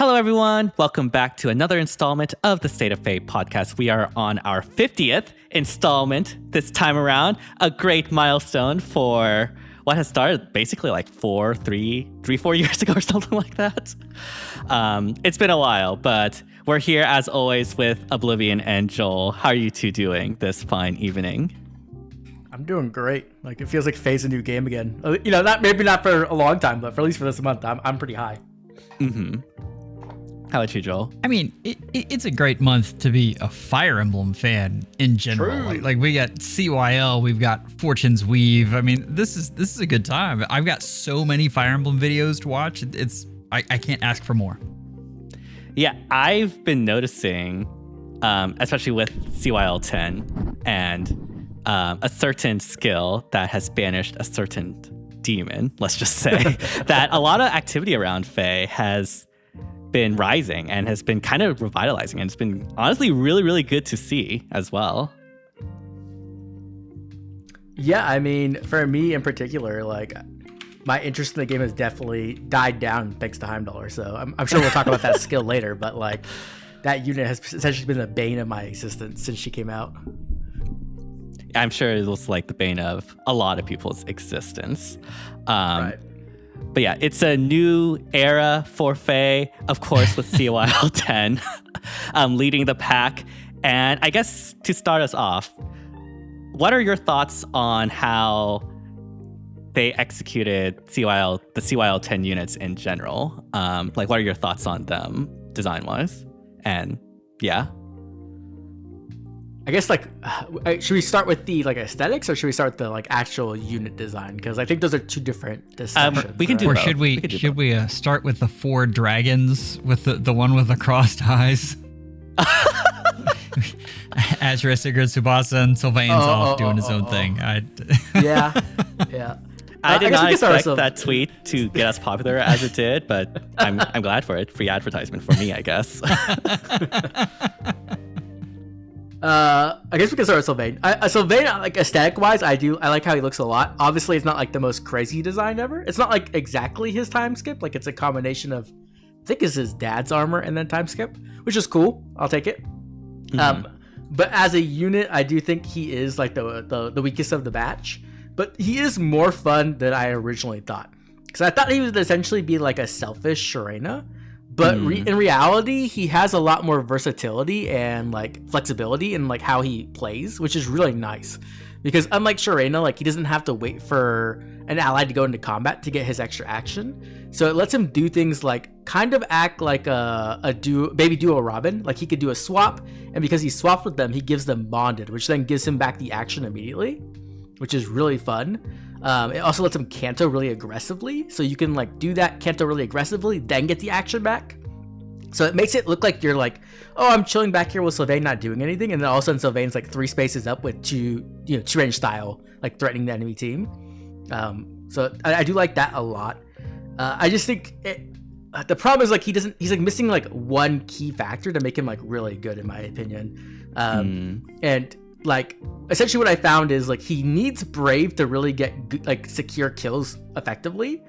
Hello, everyone. Welcome back to another installment of the State of FEH Podcast. We are on our 50th installment this time around. A great milestone for what has started basically like 4 years ago or something like that. It's been a while, but we're here as always with Oblivion and Joel. How are you two doing this fine evening? I'm doing great. Like, it feels like FEH's a new game again. You know, maybe not for a long time, but for at least for this month, I'm pretty high. Mm-hmm. How about you, Joel? I mean, it's a great month to be a Fire Emblem fan in general. Like we got CYL, we've got Fortune's Weave. I mean, this is a good time. I've got so many Fire Emblem videos to watch. I can't ask for more. Yeah, I've been noticing, especially with CYL 10 and a certain skill that has banished a certain demon, let's just say, that a lot of activity around FEH has been rising and has been kind of revitalizing, and it's been honestly really, really good to see as well. Yeah, I mean, for me in particular, like, my interest in the game has definitely died down thanks to Heimdall. So I'm sure we'll talk about that skill later, but like, that unit has essentially been the bane of my existence since she came out. I'm sure it was like the bane of a lot of people's existence. Right. But yeah, it's a new era for FEH, of course, with CYL 10 leading the pack. And I guess to start us off, what are your thoughts on how they executed the CYL 10 units in general? Like, what are your thoughts on them design-wise? And yeah. I guess, like, should we start with the like aesthetics, or should we start with the like actual unit design? Because I think those are two different discussions. We can do Or both. should we start with the 4 dragons with the one with the crossed eyes? Azura, Sigurd, Tsubasa, and Sylvain's off doing his own thing. Yeah. I did not expect that that tweet to get as popular as it did, but I'm glad for it. Free advertisement for me, I guess. I guess we can start with Sylvain. Sylvain, like, aesthetic-wise, I like how he looks a lot. Obviously, it's not like the most crazy design ever. It's not like exactly his time skip. Like, it's a combination of, I think it's his dad's armor and then time skip, which is cool. I'll take it. Mm-hmm. But as a unit, I do think he is like the weakest of the batch. But he is more fun than I originally thought, because I thought he would essentially be like a selfish Sharena. But in reality, he has a lot more versatility and like flexibility in like how he plays, which is really nice. Because unlike Sharena, like, he doesn't have to wait for an ally to go into combat to get his extra action. So it lets him do things like kind of act like a baby duo Robin. Like, he could do a swap, and because he swapped with them, he gives them bonded, which then gives him back the action immediately, which is really fun. It also lets him Canto really aggressively, so you can like do that Canto really aggressively, then get the action back. So it makes it look like you're like, oh, I'm chilling back here with Sylvain not doing anything, and then all of a sudden Sylvain's like 3 spaces up with two range style, like threatening the enemy team. So I do like that a lot. I just think the problem is like he's like missing like one key factor to make him like really good, in my opinion. And like, essentially what I found is like he needs Brave to really get like secure kills effectively,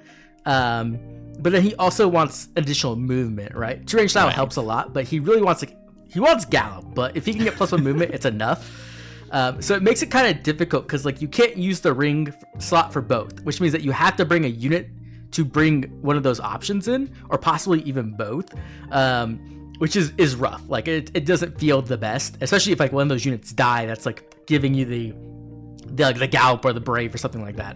but then he also wants additional movement, right? 2 range style helps a lot, but he really wants Gallop, but if he can get +1 movement, it's enough. So it makes it kind of difficult, because like you can't use the ring slot for both, which means that you have to bring a unit to bring one of those options in, or possibly even both. Which is rough. Like, it doesn't feel the best, especially if like one of those units die that's like giving you the Gallop or the Brave or something like that.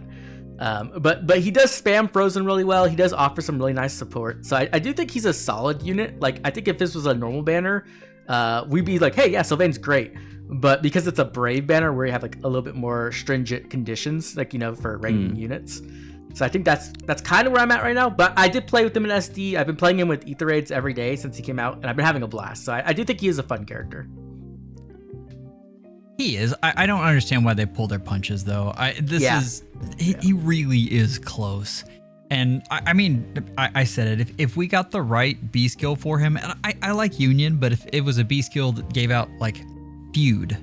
But he does spam Frozen really well. He does offer some really nice support. So I do think he's a solid unit. Like, I think if this was a normal banner, we'd be like, hey, yeah, Sylvain's great. But because it's a Brave banner where you have like a little bit more stringent conditions, like, for ranking units. So I think that's kind of where I'm at right now. But I did play with him in SD. I've been playing him with Ether Raids every day since he came out, and I've been having a blast. So I do think he is a fun character. He is. I don't understand why they pull their punches, though. He really is close. And I mean, I said it. If we got the right B skill for him, and I like Union, but if it was a B skill that gave out like Feud,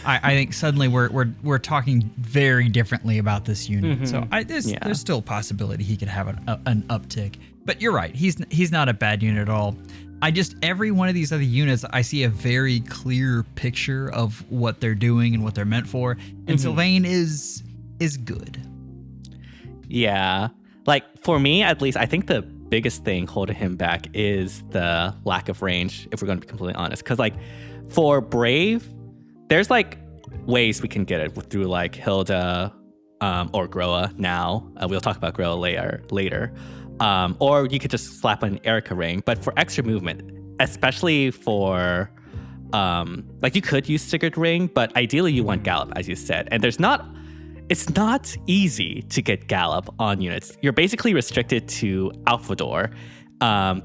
I think suddenly we're talking very differently about this unit. So there's still a possibility he could have an uptick. But you're right. He's not a bad unit at all. Every one of these other units, I see a very clear picture of what they're doing and what they're meant for. And Sylvain is good. Yeah. Like, for me, at least, I think the biggest thing holding him back is the lack of range, if we're going to be completely honest. Because, like, for Brave, there's, like, ways we can get it through, like, Hilda or Groa now. We'll talk about Groa later. Or you could just slap an Erica ring. But for extra movement, especially for, like, you could use Sigurd ring, but ideally you want Gallop, as you said. And it's not easy to get Gallop on units. You're basically restricted to Alphador.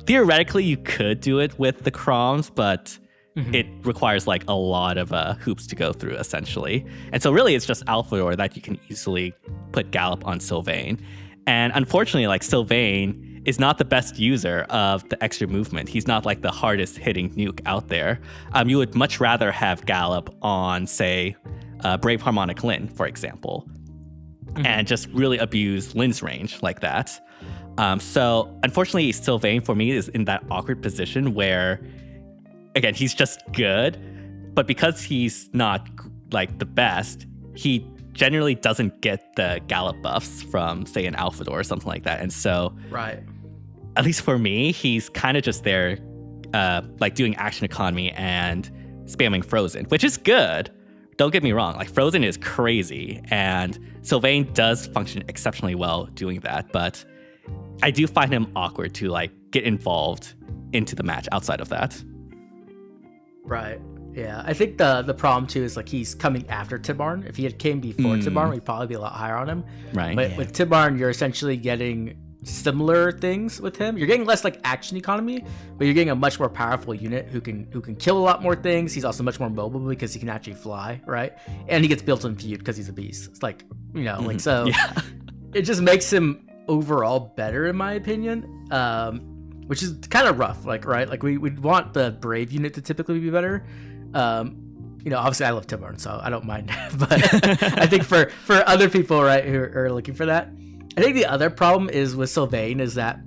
Theoretically, you could do it with the Kroms, but it requires like a lot of hoops to go through, essentially. And so really, it's just Alphador that you can easily put Gallop on Sylvain. And unfortunately, like, Sylvain is not the best user of the extra movement. He's not like the hardest hitting nuke out there. You would much rather have Gallop on, say, Brave Harmonic Lyn, for example, and just really abuse Lyn's range like that. So unfortunately, Sylvain for me is in that awkward position where, again, he's just good, but because he's not like the best, he generally doesn't get the Gallop buffs from, say, an Alphador or something like that. And so, at least for me, he's kind of just there, like, doing action economy and spamming Frozen, which is good. Don't get me wrong, like, Frozen is crazy, and Sylvain does function exceptionally well doing that, but I do find him awkward to, like, get involved into the match outside of that. Right. Yeah. I think the problem, too, is, like, he's coming after Tibarn. If he had came before Tibarn, we'd probably be a lot higher on him. Right. But with Tibarn, you're essentially getting similar things with him. You're getting less like action economy, but you're getting a much more powerful unit who can kill a lot more things. He's also much more mobile because he can actually fly, right? And he gets built-in feud because he's a beast. It's like, like, so it just makes him overall better in my opinion, which is kind of rough, like, right? Like, we'd want the Brave unit to typically be better. Obviously I love Tibarn, so I don't mind, but I think for other people, right, who are looking for that, I think the other problem is with Sylvain is that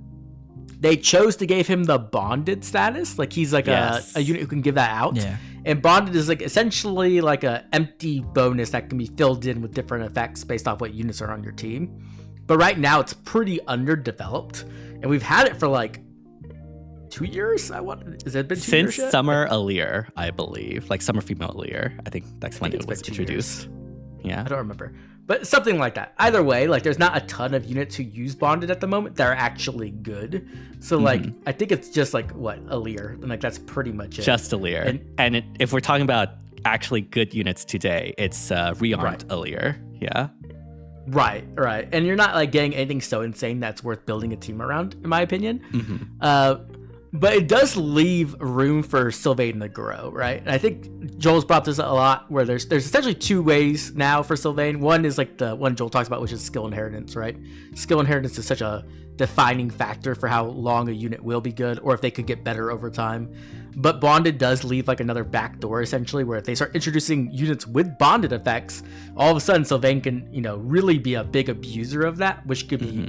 they chose to give him the bonded status. Like, he's like a unit who can give that out. Yeah. And bonded is like essentially like a empty bonus that can be filled in with different effects based off what units are on your team. But right now it's pretty underdeveloped, and we've had it for like 2 years. Has it been 2 years since Summer Alir, I believe, like Summer Female Alir. I think that's when it was introduced. Yeah, I don't remember, but something like that. Either way, like, there's not a ton of units who use bonded at the moment that are actually good. So like, I think it's just like Alir, and like that's pretty much it. Just Alir, and if we're talking about actually good units today, it's rearmed Alir. Yeah. Right. And you're not like getting anything so insane that's worth building a team around, in my opinion. But it does leave room for Sylvain to grow, right? And I think Joel's brought this a lot, where there's essentially two ways now for Sylvain. One is like the one Joel talks about, which is skill inheritance, right? Skill inheritance is such a defining factor for how long a unit will be good, or if they could get better over time. But bonded does leave like another back door, essentially, where if they start introducing units with bonded effects, all of a sudden Sylvain can, really be a big abuser of that, which could be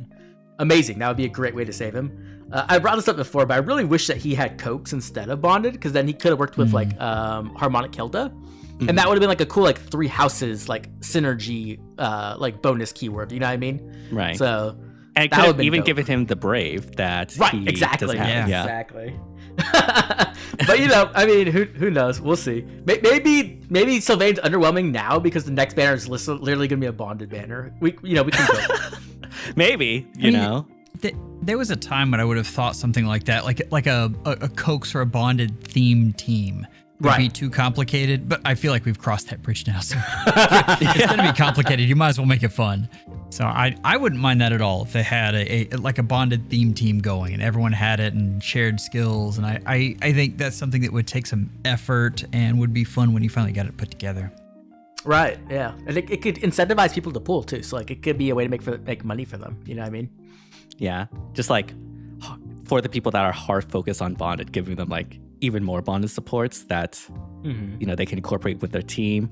amazing. That would be a great way to save him. I brought this up before, but I really wish that he had Coax instead of bonded, because then he could have worked with like Harmonic Hilda, and that would have been like a cool like 3 houses like synergy like bonus keyword. You know what I mean? Right. So and it could have even given him the Brave that he exactly doesn't have. Yeah. Exactly. But I mean, who knows? We'll see. Maybe Sylvain's underwhelming now because the next banner is literally gonna be a bonded banner. We can go. Maybe There was a time when I would have thought something like that, like a Coax or a bonded theme team would be too complicated, but I feel like we've crossed that bridge now. So it's going to be complicated. You might as well make it fun. So I wouldn't mind that at all if they had a bonded theme team going and everyone had it and shared skills. And I think that's something that would take some effort and would be fun when you finally got it put together. Right. Yeah. And it could incentivize people to pool too. So like, it could be a way to make money for them. You know what I mean? Yeah, just like for the people that are hard focused on bonded, giving them like even more bonded supports that they can incorporate with their team.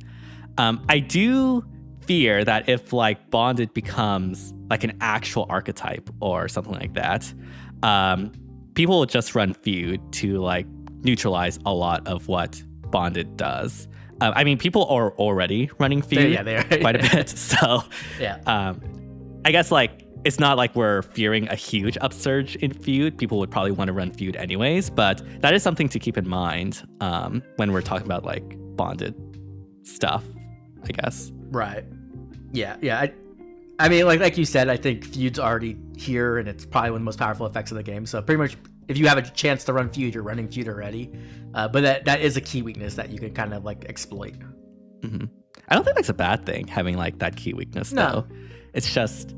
I do fear that if like Bonded becomes like an actual archetype or something like that, people will just run Feud to like neutralize a lot of what Bonded does. I mean, people are already running Feud quite a bit. So I guess like it's not like we're fearing a huge upsurge in Feud. People would probably want to run Feud anyways, but that is something to keep in mind when we're talking about like Bonded stuff, I guess. Right. Yeah. I mean, like you said, I think Feud's already here, and it's probably one of the most powerful effects of the game. So pretty much, if you have a chance to run Feud, you're running Feud already. But that is a key weakness that you can kind of like exploit. Mm-hmm. I don't think that's a bad thing, having like that key weakness, though. It's just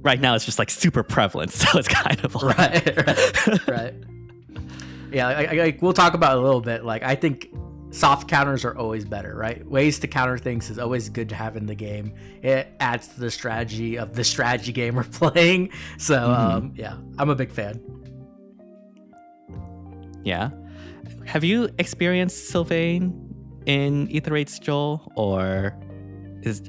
right now it's just like super prevalent, so it's kind of like... right. Yeah, like we'll talk about it a little bit. Like I think soft counters are always better, right? Ways to counter things is always good to have in the game. It adds to the strategy of the strategy game we're playing. So yeah, I'm a big fan. Yeah. Have you experienced Sylvain in Aether Raids, Joel, or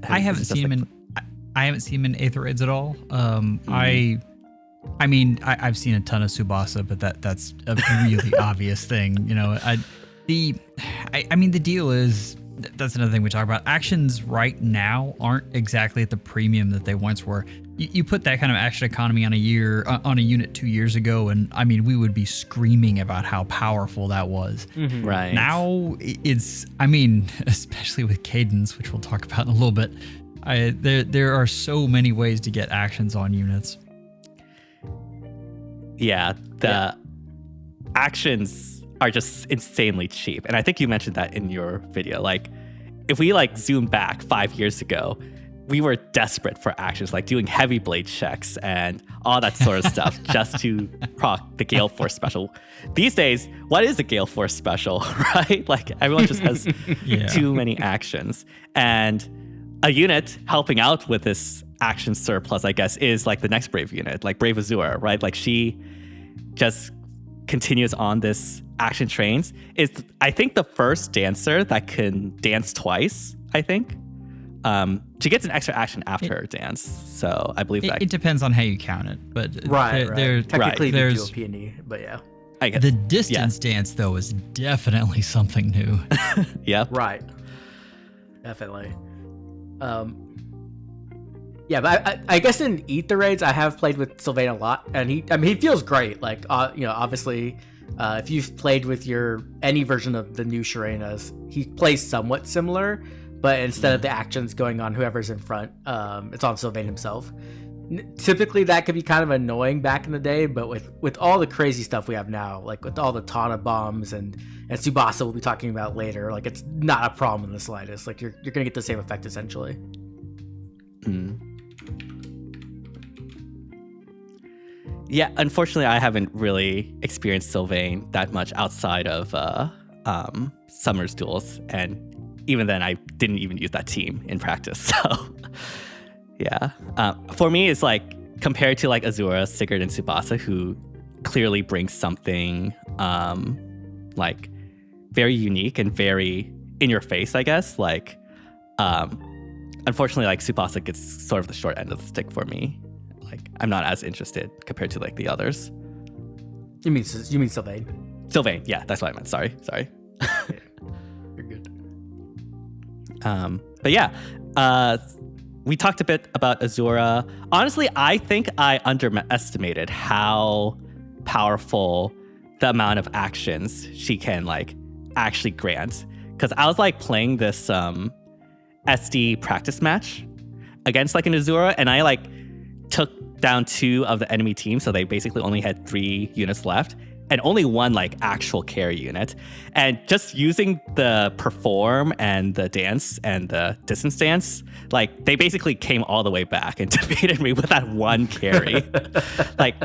I haven't seen him in Aether Raids at all. I mean, I've seen a ton of Tsubasa, but that's a really obvious thing, you know. I mean, the deal is, that's another thing we talk about. Actions right now aren't exactly at the premium that they once were. You put that kind of action economy on a unit 2 years ago, and I mean, we would be screaming about how powerful that was. Mm-hmm. Right. Now it's, I mean, especially with Cadence, which we'll talk about in a little bit, there are so many ways to get actions on units. Yeah, the actions are just insanely cheap. And I think you mentioned that in your video. Like, if we like zoom back 5 years ago, we were desperate for actions, like doing heavy blade checks and all that sort of stuff just to proc the Gale Force special. These days, what is a Gale Force special, right? Like, everyone just has too many actions. And a unit helping out with this action surplus, I guess, is like the next Brave unit, like Brave Azura, right? Like, she just continues on this action trains. Is, I think, the first dancer that can dance twice, I think. She gets an extra action after her dance, so I believe that... It depends on how you count it, but... Right. Technically, they do a P&E, but yeah. The distance dance, though, is definitely something new. Yep. Right. Definitely. Yeah, but I guess in Aether Raids, I have played with Sylvain a lot, and he feels great. Like, you know, obviously, if you've played with any version of the new Shirenas, he plays somewhat similar, but instead of the actions going on whoever's in front, it's on Sylvain himself. Typically, that could be kind of annoying back in the day, but with all the crazy stuff we have now, like with all the Tana bombs and Tsubasa we'll be talking about later, like it's not a problem in the slightest. Like you're gonna get the same effect essentially. Yeah, unfortunately, I haven't really experienced Sylvain that much outside of Summer's duels, and even then, I didn't even use that team in practice. So, yeah, for me, it's like compared to like Azura, Sigurd, and Tsubasa, who clearly brings something like very unique and very in your face, I guess. Like, unfortunately, like Tsubasa gets sort of the short end of the stick for me. Like, I'm not as interested compared to like the others. You mean Sylvain? Sylvain, yeah, that's what I meant. Sorry. Yeah, you're good. But yeah, we talked a bit about Azura. Honestly, I think I underestimated how powerful the amount of actions she can like actually grant. Because I was like playing this SD practice match against like an Azura, and I like took down 2 of the enemy team, so they basically only had 3 units left, and only 1 like actual carry unit. And just using the perform and the dance and the distance dance, like they basically came all the way back and defeated me with that 1 carry. Like,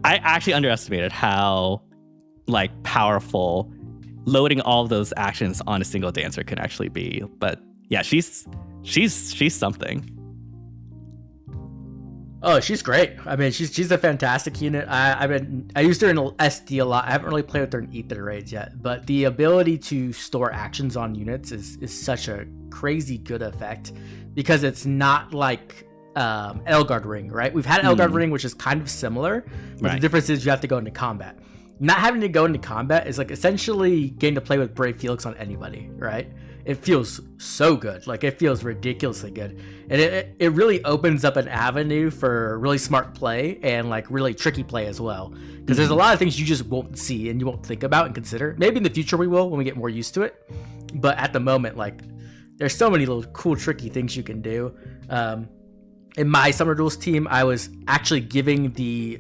I actually underestimated how like powerful loading all of those actions on a single dancer can actually be. But yeah, she's something. Oh, she's great. I mean, she's a fantastic unit. I used her in SD a lot. I haven't really played with her in Ether raids yet, but the ability to store actions on units is such a crazy good effect because it's not like Elgard Ring, right? We've had Elgard Ring, which is kind of similar, but the difference is you have to go into combat. Not having to go into combat is like essentially getting to play with Brave Felix on anybody, right? It feels so good. Like it feels ridiculously good. And it really opens up an avenue for really smart play and like really tricky play as well. Because there's a lot of things you just won't see and you won't think about and consider. Maybe in the future we will when we get more used to it. But at the moment, like there's so many little cool, tricky things you can do. In my Summer Duels team, I was actually giving the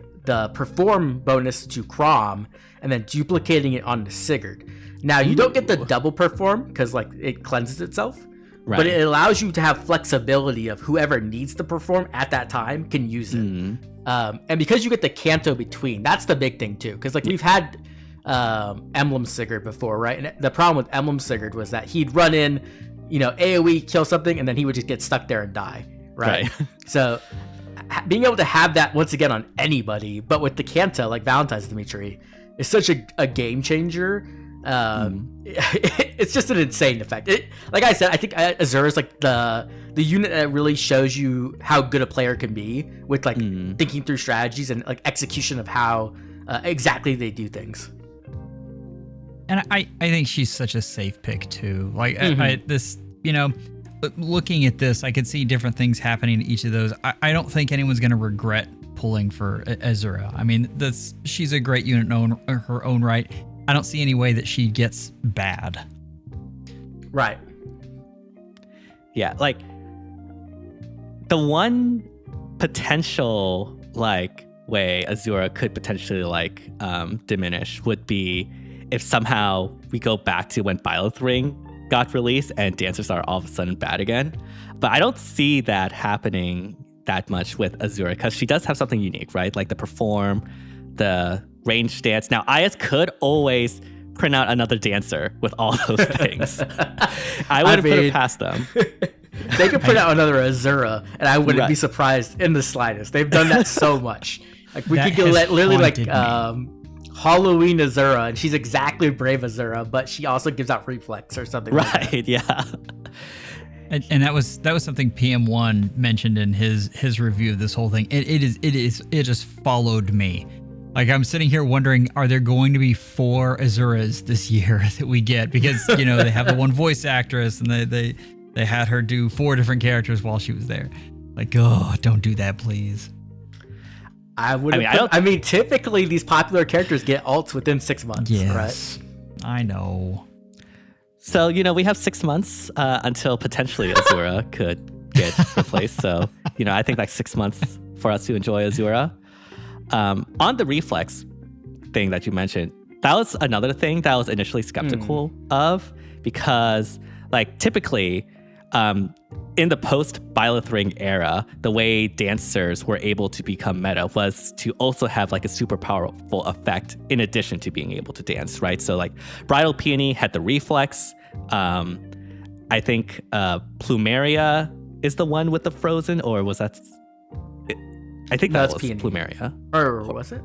perform bonus to Crom and then duplicating it onto Sigurd. Now you don't get the double perform because like it cleanses itself, but it allows you to have flexibility of whoever needs to perform at that time can use it. And because you get the canto between, that's the big thing too. Because like we've had Emblem Sigurd before, right? And the problem with Emblem Sigurd was that he'd run in, AOE, kill something, and then he would just get stuck there and die, right? So being able to have that once again on anybody, but with the canto like Valentine's Dimitri, is such a game changer. It's just an insane effect. Like I said, I think Azura is like the unit that really shows you how good a player can be with like thinking through strategies and like execution of how exactly they do things. And I think she's such a safe pick too. Like looking at this, I could see different things happening to each of those. I don't think anyone's going to regret pulling for Azura. I mean, she's a great unit in her own right. I don't see any way that she gets bad. Right. Yeah, like the one potential like way Azura could potentially like diminish would be if somehow we go back to when Byleth Ring got released and dancers are all of a sudden bad again. But I don't see that happening that much with Azura because she does have something unique, right? Like the perform, the range dance. Now, IS could always print out another dancer with all those things. I would put it past them. They could print out another Azura, and I wouldn't be surprised in the slightest. They've done that so much. Like we could get literally like Halloween Azura, and she's exactly Brave Azura, but she also gives out reflex or something. Right? Like that. Yeah. And that was something PM1 mentioned in his review of this whole thing. It just followed me. Like I'm sitting here wondering, are there going to be 4 Azuras this year that we get? Because they have the one voice actress and they had her do 4 different characters while she was there. Like, oh, don't do that, please. I mean, typically these popular characters get alts within 6 months, right? I know. So, we have 6 months until potentially Azura could get replaced. So, I think like 6 months for us to enjoy Azura. On the reflex thing that you mentioned, that was another thing that I was initially skeptical of because like typically in the post Byleth Ring era, the way dancers were able to become meta was to also have like a super powerful effect in addition to being able to dance, right? So like Bridal Peony had the reflex. I think Plumeria is the one with the frozen, or was that... I think that was Peony. Plumeria. Or was it?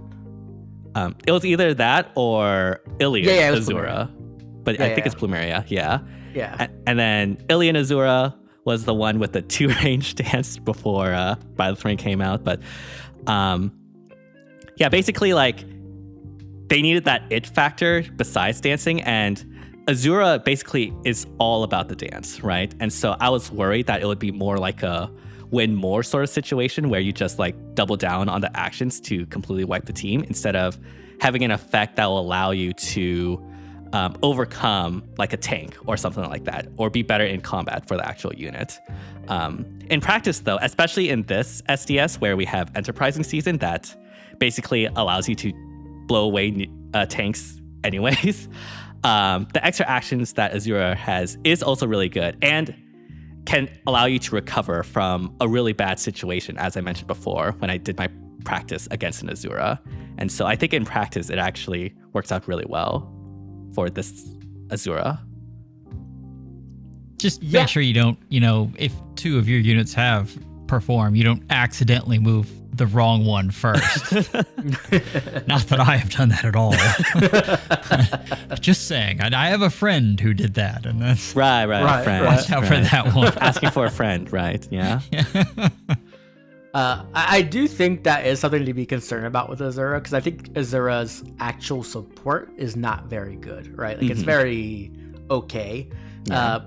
It was either that or Ilian Azura. But I think it's Plumeria, yeah. Yeah. And then Ilian Azura was the one with the 2 range dance before Byleth Ring came out. But basically like they needed that it factor besides dancing, and Azura basically is all about the dance, right? And so I was worried that it would be more like a win more sort of situation where you just like double down on the actions to completely wipe the team instead of having an effect that will allow you to overcome like a tank or something like that, or be better in combat for the actual unit. In practice though, especially in this SDS where we have Enterprising Season that basically allows you to blow away tanks anyways, the extra actions that Azura has is also really good and can allow you to recover from a really bad situation, as I mentioned before when I did my practice against an Azura. And so I think in practice, it actually works out really well for this Azura. Just make sure you don't, if 2 of your units have perform, you don't accidentally move the wrong one first. Not that I have done that at all. Just saying, I have a friend who did that, and that's Right, friend. watch out for that one. Asking for a friend, right? Yeah. I do think that is something to be concerned about with Azura, because I think Azura's actual support is not very good, right? Like, it's very okay.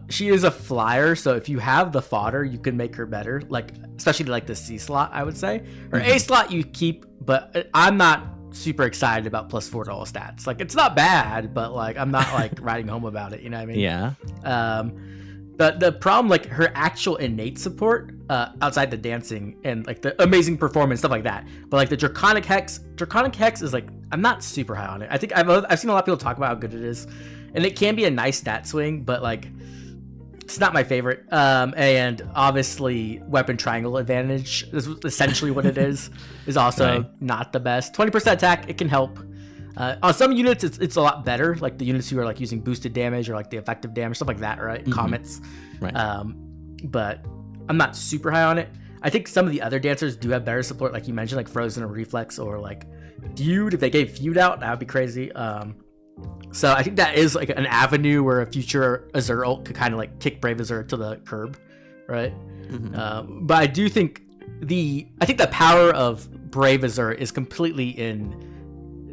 She is a flyer, so if you have the fodder, you can make her better, like especially like the C slot, I would say. Or A slot you keep, but I'm not super excited about +4 to all stats. Like, it's not bad, but like I'm not like writing home about it, you know what I mean? Yeah. The problem, like her actual innate support, outside the dancing and like the amazing performance, stuff like that. But like the Draconic Hex is like, I'm not super high on it. I think I've seen a lot of people talk about how good it is, and it can be a nice stat swing, but like it's not my favorite. And obviously weapon triangle advantage is essentially what it is also not the best. 20% attack, it can help. On some units, it's a lot better, like the units who are like using boosted damage or like the effective damage, stuff like that, right? Comets. Right. But I'm not super high on it. I think some of the other dancers do have better support, like you mentioned, like Frozen or Reflex, or like Feud. If they gave Feud out, that would be crazy. So I think that is like an avenue where a future Azura ult could kind of like kick Brave Azura to the curb, right? But I do think the power of Brave Azura is completely in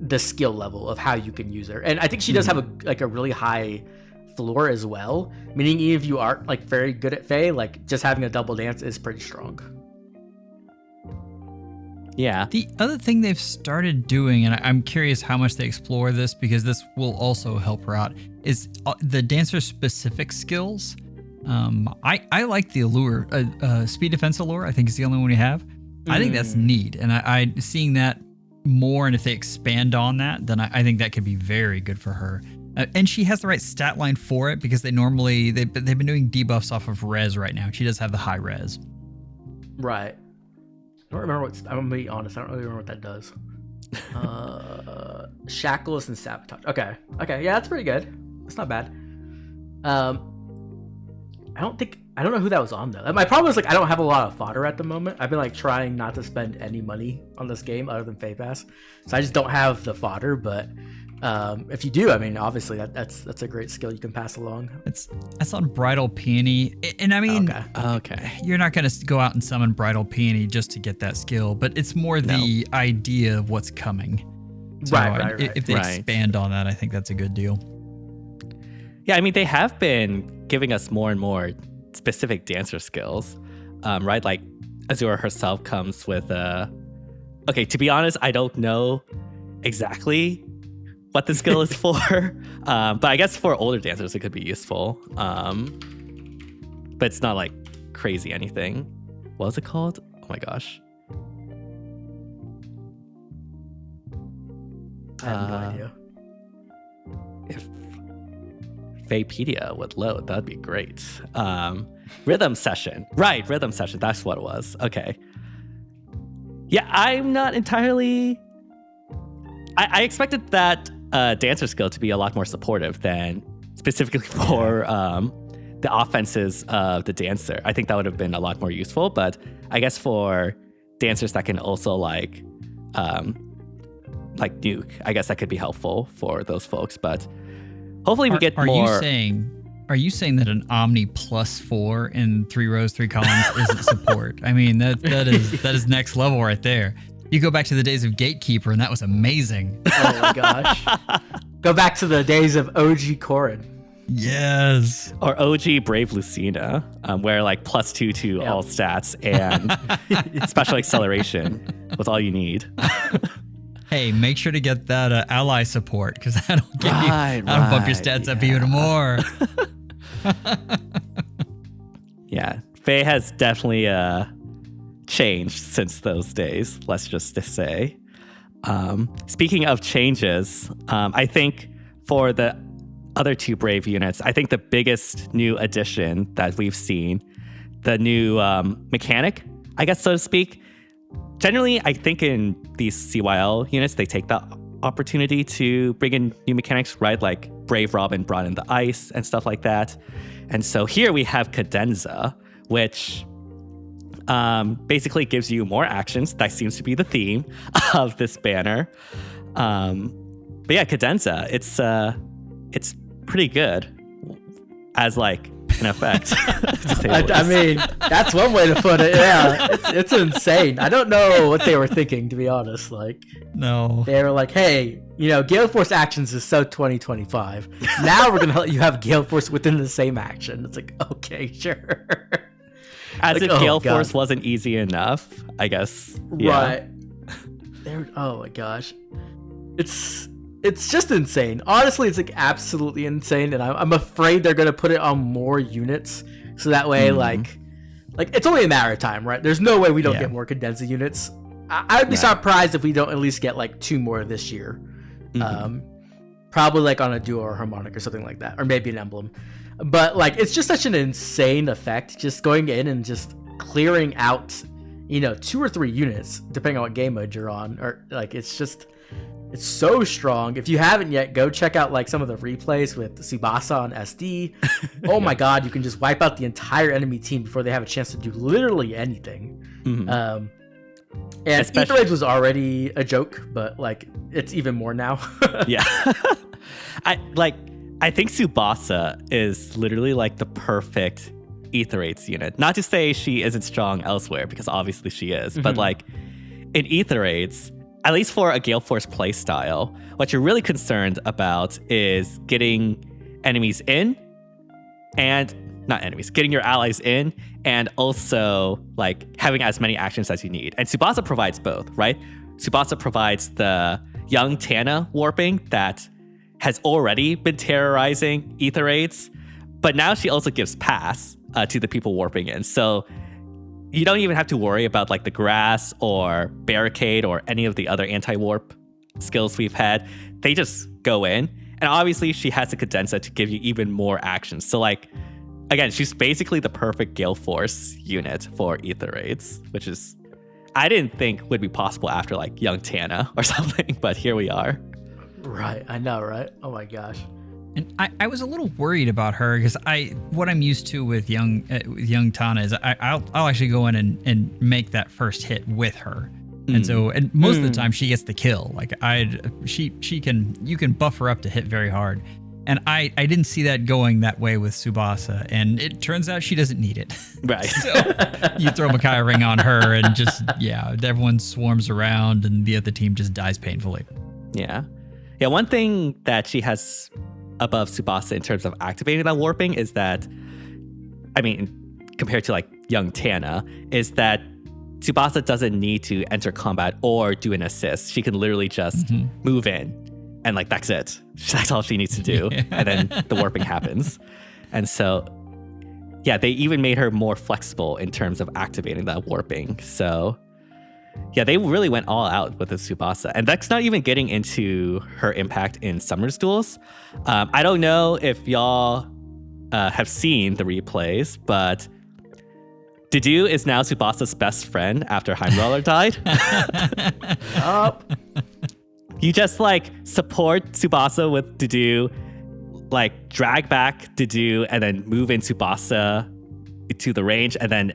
the skill level of how you can use her, and I think she does have a really high floor as well, meaning even if you aren't like very good at Fae, like just having a double dance is pretty strong. Yeah. The other thing they've started doing, and I'm curious how much they explore this, because this will also help her out, is the dancer-specific skills. I like the allure, speed defense allure. I think it's the only one we have. I think that's neat, and I seeing that more, and if they expand on that, then I think that could be very good for her. And she has the right stat line for it, because they've been doing debuffs off of res right now. She does have the high res. Right. I don't remember I'm gonna be honest, I don't really remember what that does. Shackles and Sabotage. Okay, yeah, that's pretty good. It's not bad. I don't know who that was on though. My problem is like I don't have a lot of fodder at the moment. I've been like trying not to spend any money on this game other than Fae Pass, so I just don't have the fodder. But if you do, I mean, obviously that's a great skill you can pass along. That's on Bridal Peony, and I mean, okay, you're not gonna go out and summon Bridal Peony just to get that skill, but it's more the idea of what's coming. So right. If they expand on that, I think that's a good deal. Yeah, I mean, they have been giving us more and more specific dancer skills, right? Like Azura herself comes with okay, to be honest, I don't know exactly what the skill is for, but I guess for older dancers it could be useful, but it's not like crazy anything. What was it called? Oh my gosh. I have no idea. If Faepedia would load, that'd be great. Rhythm Session. Right, Rhythm Session. That's what it was. Okay. Yeah, I'm not entirely... I expected that dancer skill to be a lot more supportive than specifically for the offenses of the dancer. I think that would have been a lot more useful, but I guess for dancers that can also like nuke, I guess that could be helpful for those folks, but hopefully we get more... Are you saying that an Omni +4 in 3 rows, 3 columns isn't support? I mean, that is next level right there. You go back to the days of Gatekeeper, and that was amazing. Oh my gosh. Go back to the days of OG Corrin. Yes. Or OG Brave Lucina, where like +2 to all stats and special acceleration was all you need. Hey, make sure to get that ally support, because that'll bump your stats up even more. Yeah, Fae has definitely changed since those days, let's just say. Speaking of changes, I think for the other 2 Brave units, I think the biggest new addition that we've seen, the new mechanic, I guess so to speak. Generally, I think in these CYL units, they take the opportunity to bring in new mechanics, right? Like Brave Robin brought in the ice and stuff like that. And so here we have Cadenza, which Basically gives you more actions. That seems to be the theme of this banner. But yeah, cadenza, it's pretty good as like an effect. I mean, that's one way to put it. Yeah, it's insane. I don't know what they were thinking, to be honest. Like, No. they were like, hey, Gale Force actions is so 2025. Now we're gonna let you have Gale Force within the same action. It's like, okay, sure. As Like, if oh, Gale God. Force wasn't easy enough, I guess. Yeah. Right. Oh my gosh. It's just insane. Honestly, it's like absolutely insane, and I'm afraid they're gonna put it on more units, so that way, like it's only a matter of time, right? There's no way we don't get more cadenza units. I'd be surprised if we don't at least get like 2 more this year. Probably like on a duo or harmonic or something like that, or maybe an emblem. But like, it's just such an insane effect, just going in and just clearing out, 2 or 3 units, depending on what game mode you're on, or like it's so strong. If you haven't yet, go check out like some of the replays with Tsubasa on SD. Oh my God, you can just wipe out the entire enemy team before they have a chance to do literally anything. And Ether Raids was already a joke, but like it's even more now. Yeah. I think Tsubasa is literally like the perfect Ether Raids unit. Not to say she isn't strong elsewhere, because obviously she is, but like in Ether Raids, at least for a Gale Force playstyle, what you're really concerned about is getting enemies in, and not enemies, getting your allies in, and also like having as many actions as you need. And Tsubasa provides both, right? Tsubasa provides the young Tana warping that has already been terrorizing Ether Raids, but now she also gives pass to the people warping in. So you don't even have to worry about like the grass or barricade or any of the other anti-warp skills we've had. They just go in. And obviously she has the cadenza to give you even more actions. So like, again, she's basically the perfect Gale Force unit for Ether Raids, which is, I didn't think would be possible after like young Tana or something, but here we are. Right, I know, right? Oh my gosh. And I was a little worried about her because what I'm used to with young Tana is I'll actually go in and make that first hit with her, and most of the time she gets the kill. Like you can buff her up to hit very hard, and I didn't see that going that way with Tsubasa, and it turns out she doesn't need it. Right. So you throw Makai Ring on her, and just everyone swarms around, and the other team just dies painfully. Yeah. One thing that she has above Tsubasa in terms of activating that warping is that, I mean, compared to like young Tana, is that Tsubasa doesn't need to enter combat or do an assist. She can literally just move in, and like that's it. That's all she needs to do, and then the warping happens. And so, yeah, they even made her more flexible in terms of activating that warping. So yeah, they really went all out with the Tsubasa. And that's not even getting into her impact in Summer's duels. I don't know if y'all have seen the replays, but Dudu is now Tsubasa's best friend after Heimroller died. You just like support Tsubasa with Dudu, like drag back Dudu, and then move in Tsubasa to the range, and then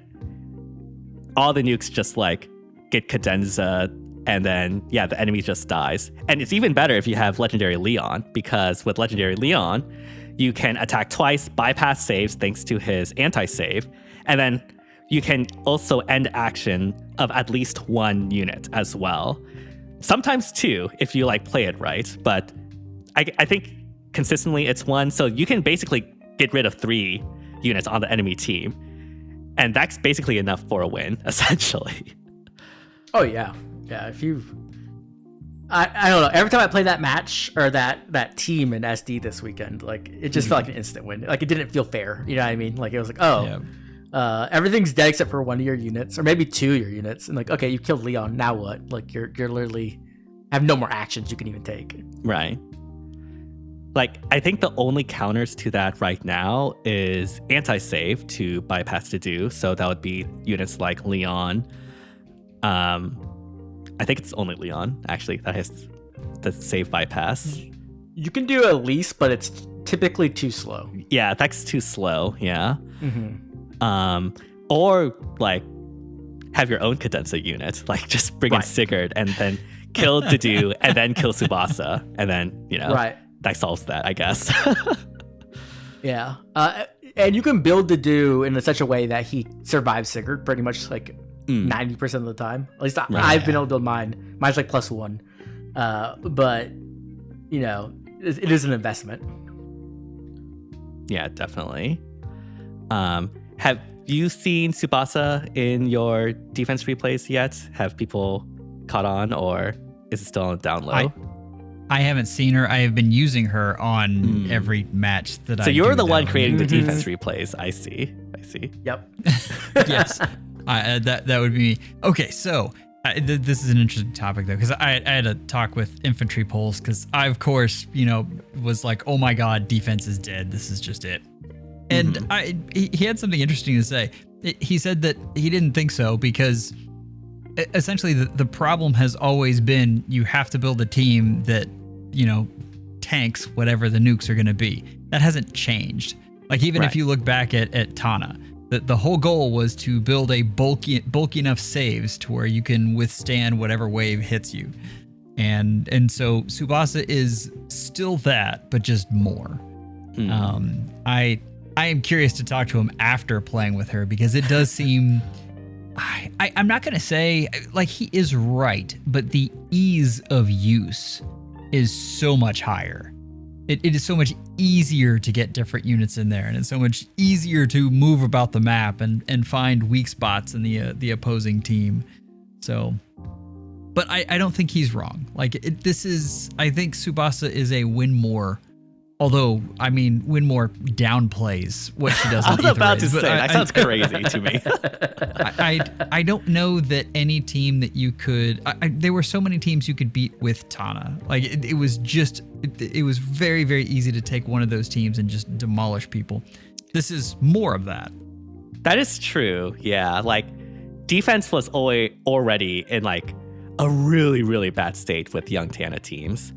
all the nukes just like get cadenza, and then the enemy just dies. And it's even better if you have Legendary Leon, because with Legendary Leon you can attack twice, bypass saves thanks to his anti-save, and then you can also end action of at least 1 unit as well. Sometimes 2 if you like play it right, but I think consistently it's 1, so you can basically get rid of 3 units on the enemy team, and that's basically enough for a win, essentially. Oh yeah. If you've, I don't know. Every time I play that match or that team in SD this weekend, like it just felt like an instant win. Like it didn't feel fair. You know what I mean? Like it was like, everything's dead except for 1 of your units, or maybe 2 of your units, and like, okay, you killed Leon. Now what? Like you're literally have no more actions you can even take. Right. Like I think the only counters to that right now is anti-save to bypass to do. So that would be units like Leon. I think it's only Leon actually that has the save bypass. You can do Elise, but it's typically too slow. Yeah, that's too slow. Yeah. Or like have your own cadenza unit, like just bring in Sigurd and then kill Dedue and then kill Tsubasa, and then that solves that, I guess. Yeah, and you can build Dedue in such a way that he survives Sigurd pretty much like 90% of the time. At least I've been able to build mine. Mine's like +1, but you know, it is an investment. Yeah, definitely. Have you seen Tsubasa in your defense replays yet? Have people caught on, or is it still on the down low? I haven't seen her. I have been using her on every match that I do. So you're the one creating the defense replays. I see. Yep. Yes. That would be me. Okay, so this is an interesting topic, though, because I had a talk with Infantry Pulse, because I, of course, was like, oh my god, defense is dead. This is just it. And he had something interesting to say. He said that he didn't think so, because essentially the problem has always been you have to build a team that, tanks whatever the nukes are going to be. That hasn't changed. Like, even if you look back at Tana, the whole goal was to build a bulky enough saves to where you can withstand whatever wave hits you. And so Tsubasa is still that, but just more. I am curious to talk to him after playing with her, because it does seem... I'm not going to say, like, he is right, but the ease of use is so much higher. It is so much easier to get different units in there, and it's so much easier to move about the map and find weak spots in the opposing team. So, but I don't think he's wrong. Like, I think Tsubasa is a win more. Although, I mean, Winmore downplays what she does. I was about to say, that sounds crazy to me. I don't know that any team that you could... there were so many teams you could beat with Tana. Like, it was very, very easy to take one of those teams and just demolish people. This is more of that. That is true, yeah. Like, defense was already in, like, a really, really bad state with young Tana teams.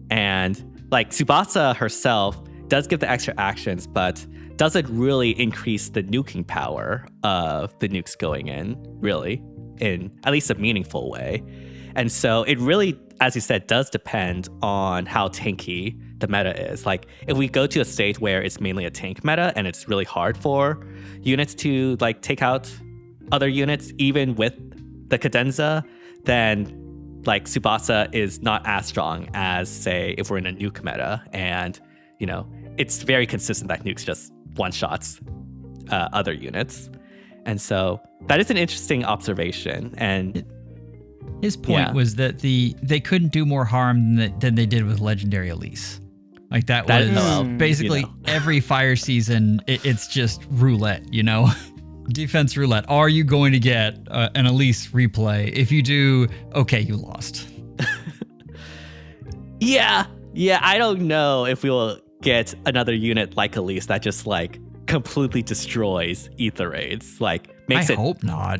And... like, Tsubasa herself does give the extra actions, but doesn't really increase the nuking power of the nukes going in, really, in at least a meaningful way. And so it really, as you said, does depend on how tanky the meta is. Like, if we go to a state where it's mainly a tank meta and it's really hard for units to, like, take out other units, even with the cadenza, then... like, Tsubasa is not as strong as, say, if we're in a nuke meta, and, it's very consistent that nukes just one-shots other units. And so that is an interesting observation. And his point was that they couldn't do more harm than they did with Legendary Elise. Like, that was basically every fire season, it's just roulette, Defense roulette. Are you going to get an Elise replay? If you do, okay, you lost. Yeah. I don't know if we will get another unit like Elise that just, like, completely destroys ether raids. Like, makes I hope not.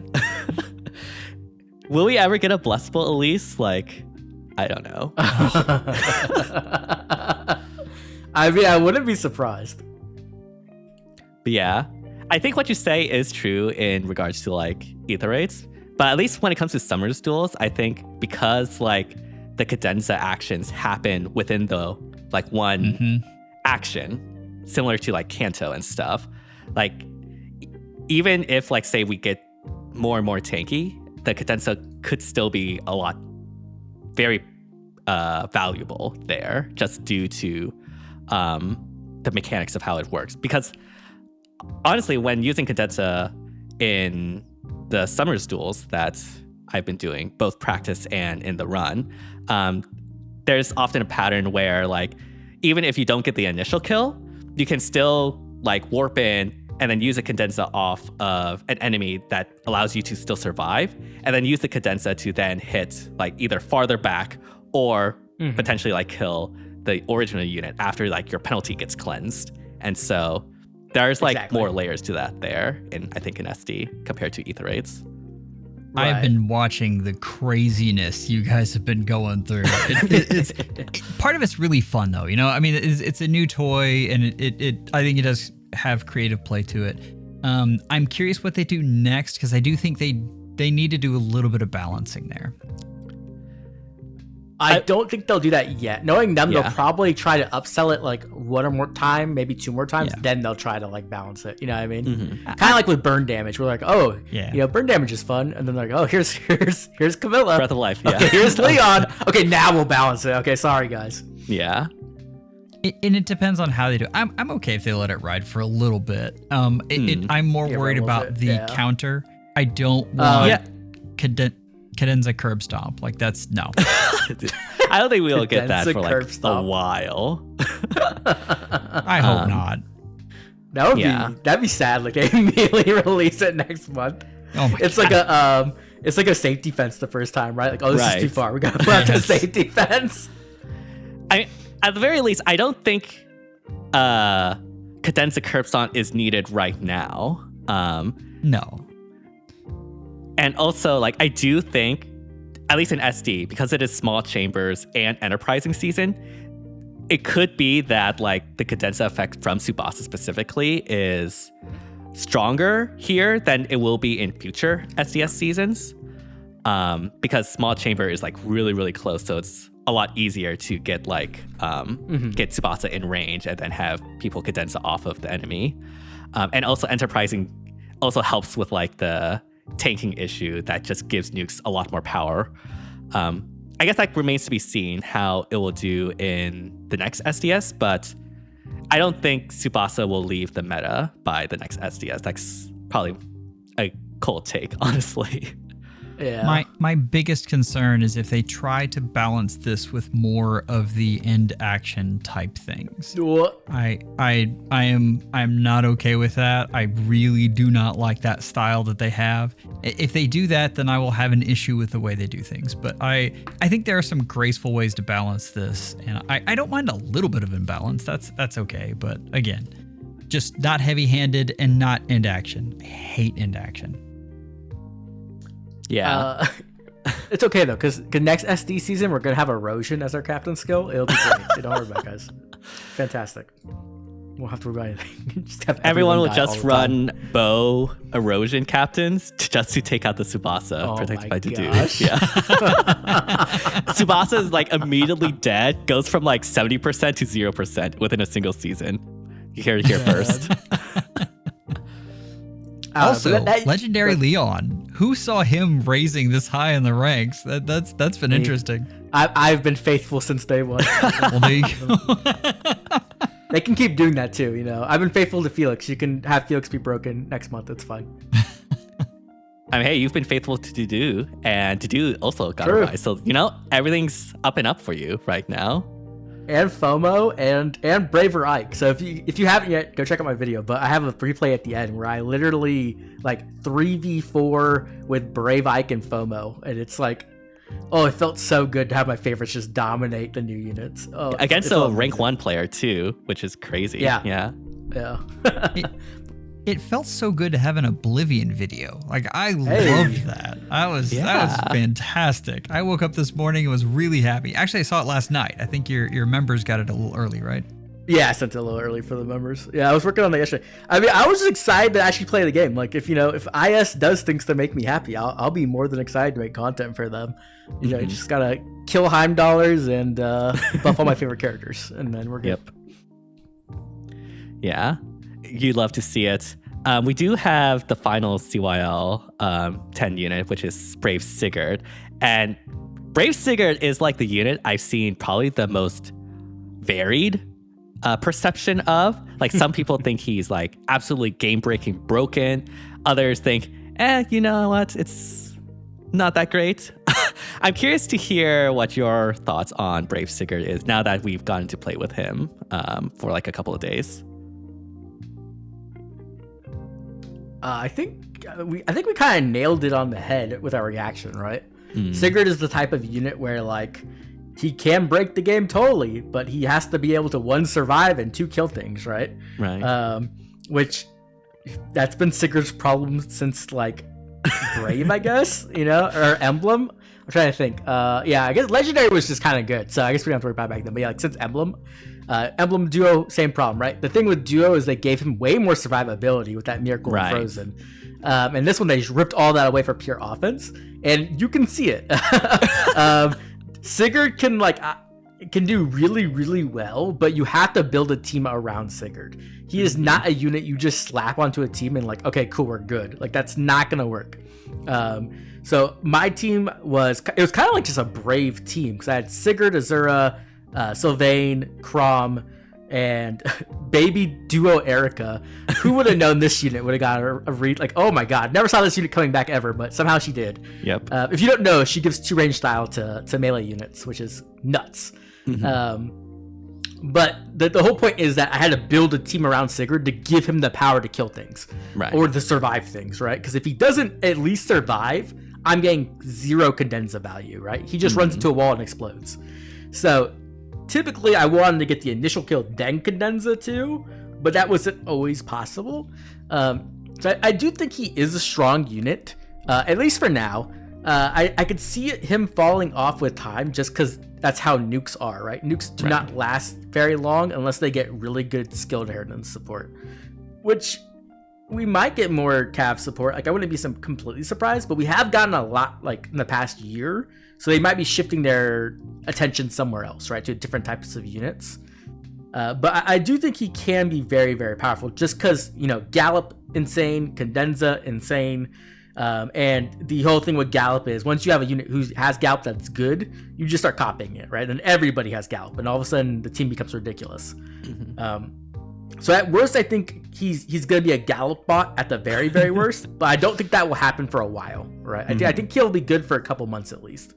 Will we ever get a blessable Elise? Like, I don't know. I mean, I wouldn't be surprised. But yeah. I think what you say is true in regards to, like, ether rates, but at least when it comes to Summer's duels, I think because, like, the cadenza actions happen within the, like, one action, similar to, like, Kanto and stuff, like, even if, like, say we get more and more tanky, the cadenza could still be very valuable there, just due to the mechanics of how it works. Because honestly, when using cadenza in the Summer's duels that I've been doing, both practice and in the run, there's often a pattern where, like, even if you don't get the initial kill, you can still, like, warp in and then use a cadenza off of an enemy that allows you to still survive, and then use the cadenza to then hit, like, either farther back or potentially, like, kill the original unit after, like, your penalty gets cleansed. And so there's, like, more layers to that there, I think in SD compared to ether raids. Right. I've been watching the craziness you guys have been going through. Part of it's really fun, though. I mean, it's a new toy, and I think it does have creative play to it. I'm curious what they do next, because I do think they they need to do a little bit of balancing there. I don't think they'll do that yet. Knowing them, Yeah. they'll probably try to upsell it like one or more time, maybe 2 more times. Then they'll try to like balance it. You know what I mean? Mm-hmm. Kind of like with burn damage. We're like, oh, burn damage is fun, and then they're like, oh, here's Camilla. Breath of Life. Yeah. Okay, here's Leon. Okay, now we'll balance it. Okay, sorry guys. Yeah. And it depends on how they do. I'm okay if they let it ride for a little bit. I'm more worried about the counter. I don't want cadenza curb stomp. Like that's no. I don't think we'll get that Cadenza for like curb a stomp. while. I hope not. That would that'd be sad. Like they immediately release it next month. Oh my It's God. like it's like a safety fence the first time, right? Like, oh, this is too far. We gotta put out the safety fence. At the very least, I don't think cadenza curb stomp is needed right now. No. And also, like, I do think, at least in SD, because it is small chambers and enterprising season, it could be that, like, the cadenza effect from Tsubasa specifically is stronger here than it will be in future SDS seasons. Because small chamber is, like, really, really close, so it's a lot easier to get, like, get Tsubasa in range and then have people cadenza off of the enemy. And also enterprising also helps with, like, the tanking issue that just gives nukes a lot more power. I guess that remains to be seen how it will do in the next SDS, but I don't think Tsubasa will leave the meta by the next SDS. That's probably a cold take, honestly. Yeah. My biggest concern is if they try to balance this with more of the end action type things. I'm not okay with that. I really do not like that style that they have. If they do that, then I will have an issue with the way they do things. But I think there are some graceful ways to balance this, and I don't mind a little bit of imbalance. That's okay. But again, just not heavy-handed and not end action. I hate end action. Yeah. It's okay though, because next SD season we're gonna have erosion as our captain skill. It'll be great. Don't worry about it, guys. Fantastic. Won't have to worry about anything. Just have Everyone will die just all the run bow erosion captains just to take out the Tsubasa protected by Dedue. gosh. Yeah. Tsubasa is like immediately dead, goes from like 70% to 0% within a single season. You hear it here first. Also, legendary Leon. Who saw him raising this high in the ranks? That's been interesting. I've been faithful since day one. Well, there you go. They can keep doing that too, you know. I've been faithful to Felix. You can have Felix be broken next month. It's fine. I mean, hey, you've been faithful to Dedue, and Dedue also got a True. rise. So, you know, everything's up and up for you right now. And FOMO and Braver Ike. So if you haven't yet, go check out my video. But I have a replay at the end where I literally like 3v4 with Brave Ike and FOMO, and it's like, oh, it felt so good to have my favorites just dominate the new units. Oh, Against it's a amazing. rank 1 player, too, which is crazy. Yeah. Yeah. It felt so good to have an Oblivion video. Like I loved that. That was fantastic. I woke up this morning and was really happy. Actually, I saw it last night. I think your members got it a little early, right? Yeah, I sent it a little early for the members. Yeah, I was working on it yesterday. I mean, I was just excited to actually play the game. Like, if IS does things to make me happy, I'll be more than excited to make content for them. You know, you just gotta kill Heimdallers and buff all my favorite characters, and then we're good. Yep. Yeah, you'd love to see it. We do have the final CYL 10 unit, which is Brave Sigurd. And Brave Sigurd is like the unit I've seen probably the most varied perception of. Like some people think he's like absolutely game-breaking broken. Others think, you know what? It's not that great. I'm curious to hear what your thoughts on Brave Sigurd is now that we've gotten to play with him for like a couple of days. I think we kind of nailed it on the head with our reaction, right? Sigurd is the type of unit where like he can break the game totally, but he has to be able to 1 survive and 2 kill things, right? Right. Which that's been Sigurd's problem since like Brave, I guess, you know, or Emblem. I'm trying to think. Yeah, I guess Legendary was just kind of good, so I guess we don't have to worry about it back then. But yeah, like since Emblem Duo, same problem, right? The thing with Duo is they gave him way more survivability with that Miracle and Right. Frozen. And this one, they just ripped all that away for pure offense. And you can see it. Sigurd can do really, really well, but you have to build a team around Sigurd. He is not a unit you just slap onto a team and like, okay, cool, we're good. Like, that's not going to work. So my team was kind of like just a brave team because I had Sigurd, Azura, Sylvain, Crom, and baby duo Erica. Who would have known this unit would have got a read? Like, oh my god, never saw this unit coming back ever, but somehow she did. Yep. If you don't know, she gives 2 range style to melee units, which is nuts. But the whole point is that I had to build a team around Sigurd to give him the power to kill things, right, or to survive things, right? Because if he doesn't at least survive, I'm getting 0 Condensa value, right? He just runs into a wall and explodes. So typically I wanted to get the initial kill, then Condensa too, but that wasn't always possible. So I do think he is a strong unit, at least for now. I could see him falling off with time just because that's how nukes are, right? Nukes do not last very long unless they get really good skill inheritance support, which we might get more Cav support. Like, I wouldn't be completely surprised, but we have gotten a lot like in the past year, so they might be shifting their attention somewhere else, right, to different types of units. But I do think he can be very, very powerful just because, you know, Gallop insane, Condensa insane. And the whole thing with Gallop is once you have a unit who has Gallop that's good, you just start copying it, right? And everybody has Gallop, and all of a sudden the team becomes ridiculous. So at worst, I think he's going to be a Gallop bot at the very, very worst, but I don't think that will happen for a while, right? I think he'll be good for a couple months at least.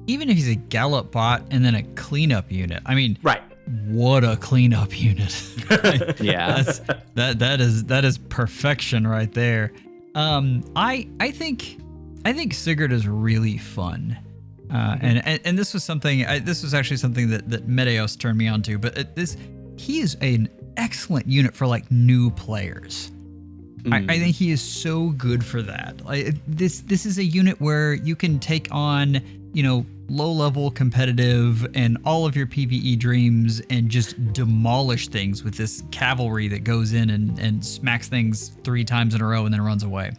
Even if he's a Gallop bot and then a cleanup unit, I mean, right. What a cleanup unit. Yeah. That is perfection right there. I think Sigurd is really fun. And this was something, this was actually something that Medeos turned me on to, but he is an excellent unit for like new players. I think he is so good for that. Like, this is a unit where you can take on, you know, low-level competitive and all of your PvE dreams and just demolish things with this cavalry that goes in and smacks things 3 times in a row and then runs away.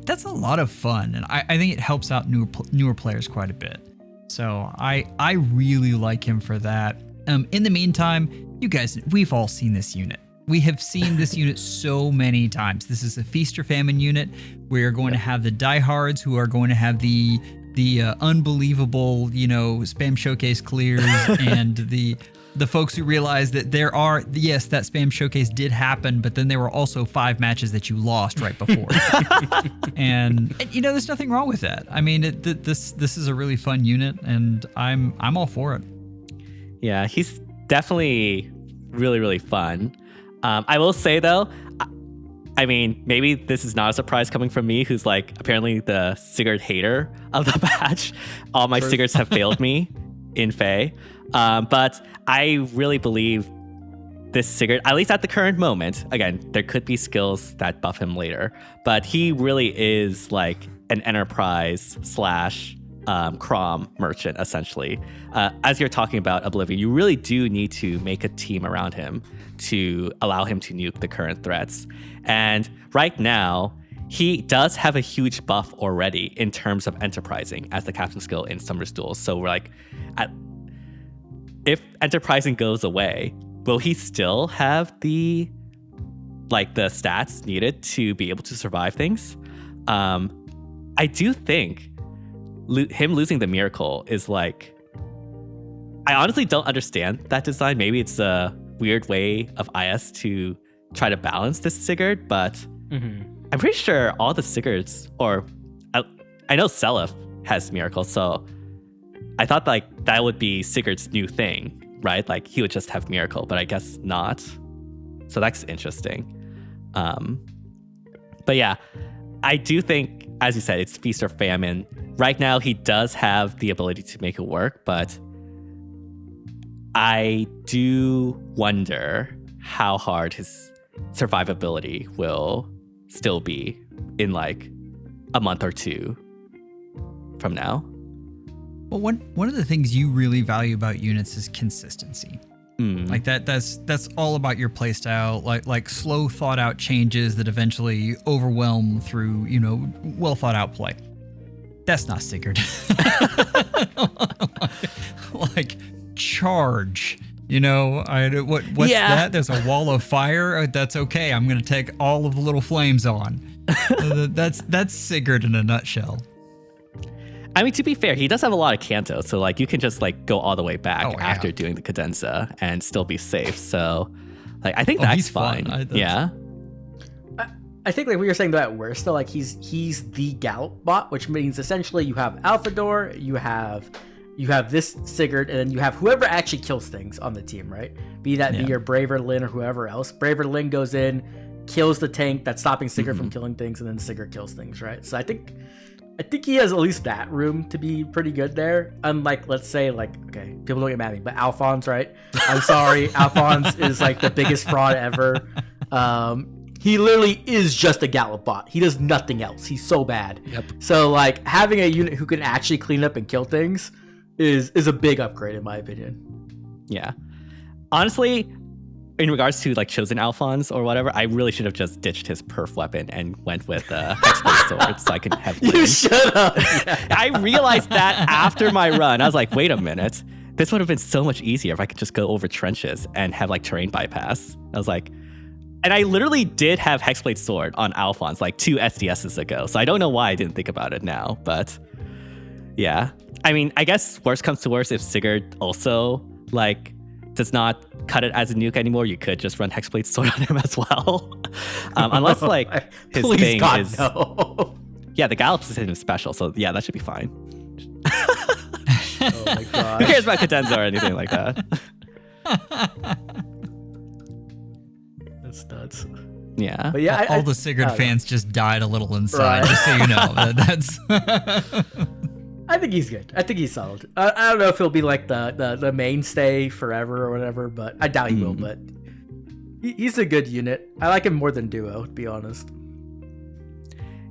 That's a lot of fun, and I think it helps out newer players quite a bit. So I really like him for that. In the meantime, you guys, we've all seen this unit. We have seen this unit so many times. This is a Feast or Famine unit. We are going to have the diehards who are going to have the unbelievable, you know, spam showcase clears and the folks who realize that that spam showcase did happen, but then there were also 5 matches that you lost right before. and you know, there's nothing wrong with that. I mean, this is a really fun unit, and I'm all for it. Yeah, he's definitely really, really fun. I will say though, I mean, maybe this is not a surprise coming from me, who's like apparently the Sigurd hater of the batch. All my Sigurds have failed me in Fae. But I really believe this Sigurd, at least at the current moment, again, there could be skills that buff him later, but he really is like an enterprise / Crom merchant, essentially. As you're talking about Oblivion, you really do need to make a team around him to allow him to nuke the current threats. And right now, he does have a huge buff already in terms of enterprising as the captain skill in Summer's Duels. So we're like, if enterprising goes away, will he still have the stats needed to be able to survive things? I do think him losing the miracle is like, I honestly don't understand that design. Maybe it's a weird way of IS to try to balance this Sigurd, but I'm pretty sure all the Sigurds, or I know Seliph has miracle, so I thought like that would be Sigurd's new thing, right? Like he would just have miracle, but I guess not. So that's interesting. But yeah, I do think, as you said, it's Feast or Famine. Right now, he does have the ability to make it work, but I do wonder how hard his survivability will still be in like a month or 2 from now. Well, one of the things you really value about units is consistency. Like that's all about your playstyle, like slow thought out changes that eventually overwhelm through, well thought out play. That's not Sigurd. Like charge, what's that? There's a wall of fire. That's okay. I'm gonna take all of the little flames on. That's Sigurd in a nutshell. I mean, to be fair, he does have a lot of canto, so like you can just like go all the way back after doing the cadenza and still be safe. So, like, I think that's fine. Yeah. I think like we were saying that we're still like he's the Gallop bot, which means essentially you have Alphador, you have this Sigurd, and then you have whoever actually kills things on the team, right? Be that be your Braver Lin or whoever else. Braver Lin goes in, kills the tank that's stopping Sigurd from killing things, and then Sigurd kills things, right? So I think he has at least that room to be pretty good there. Unlike, let's say, okay, people don't get mad at me, but Alphonse, right? I'm sorry, Alphonse is like the biggest fraud ever. He literally is just a Gallop bot. He does nothing else. He's so bad. Yep. So like having a unit who can actually clean up and kill things is a big upgrade in my opinion. Yeah. Honestly, in regards to like chosen Alphonse or whatever, I really should have just ditched his perf weapon and went with Hexblade sword so I could have wins. You should have. Yeah. I realized that after my run. I was like, wait a minute. This would have been so much easier if I could just go over trenches and have like terrain bypass. I was like, and I literally did have Hexblade sword on Alphonse like 2 SDSs ago. So I don't know why I didn't think about it now, but yeah. I mean, I guess worst comes to worst if Sigurd also like does not cut it as a nuke anymore, you could just run Hexblade sword on him as well. Unless like his Please thing God, is no. Yeah, the Gallop is his special, so yeah, that should be fine. Oh my god. Who cares about cadenza or anything like that? That's nuts. Yeah. But yeah, all the Sigurd fans just died a little inside, just so you know. That's I think he's good. I think he's solid. I don't know if he'll be like the mainstay forever or whatever, but I doubt he will. But he's a good unit. I like him more than Duo, to be honest.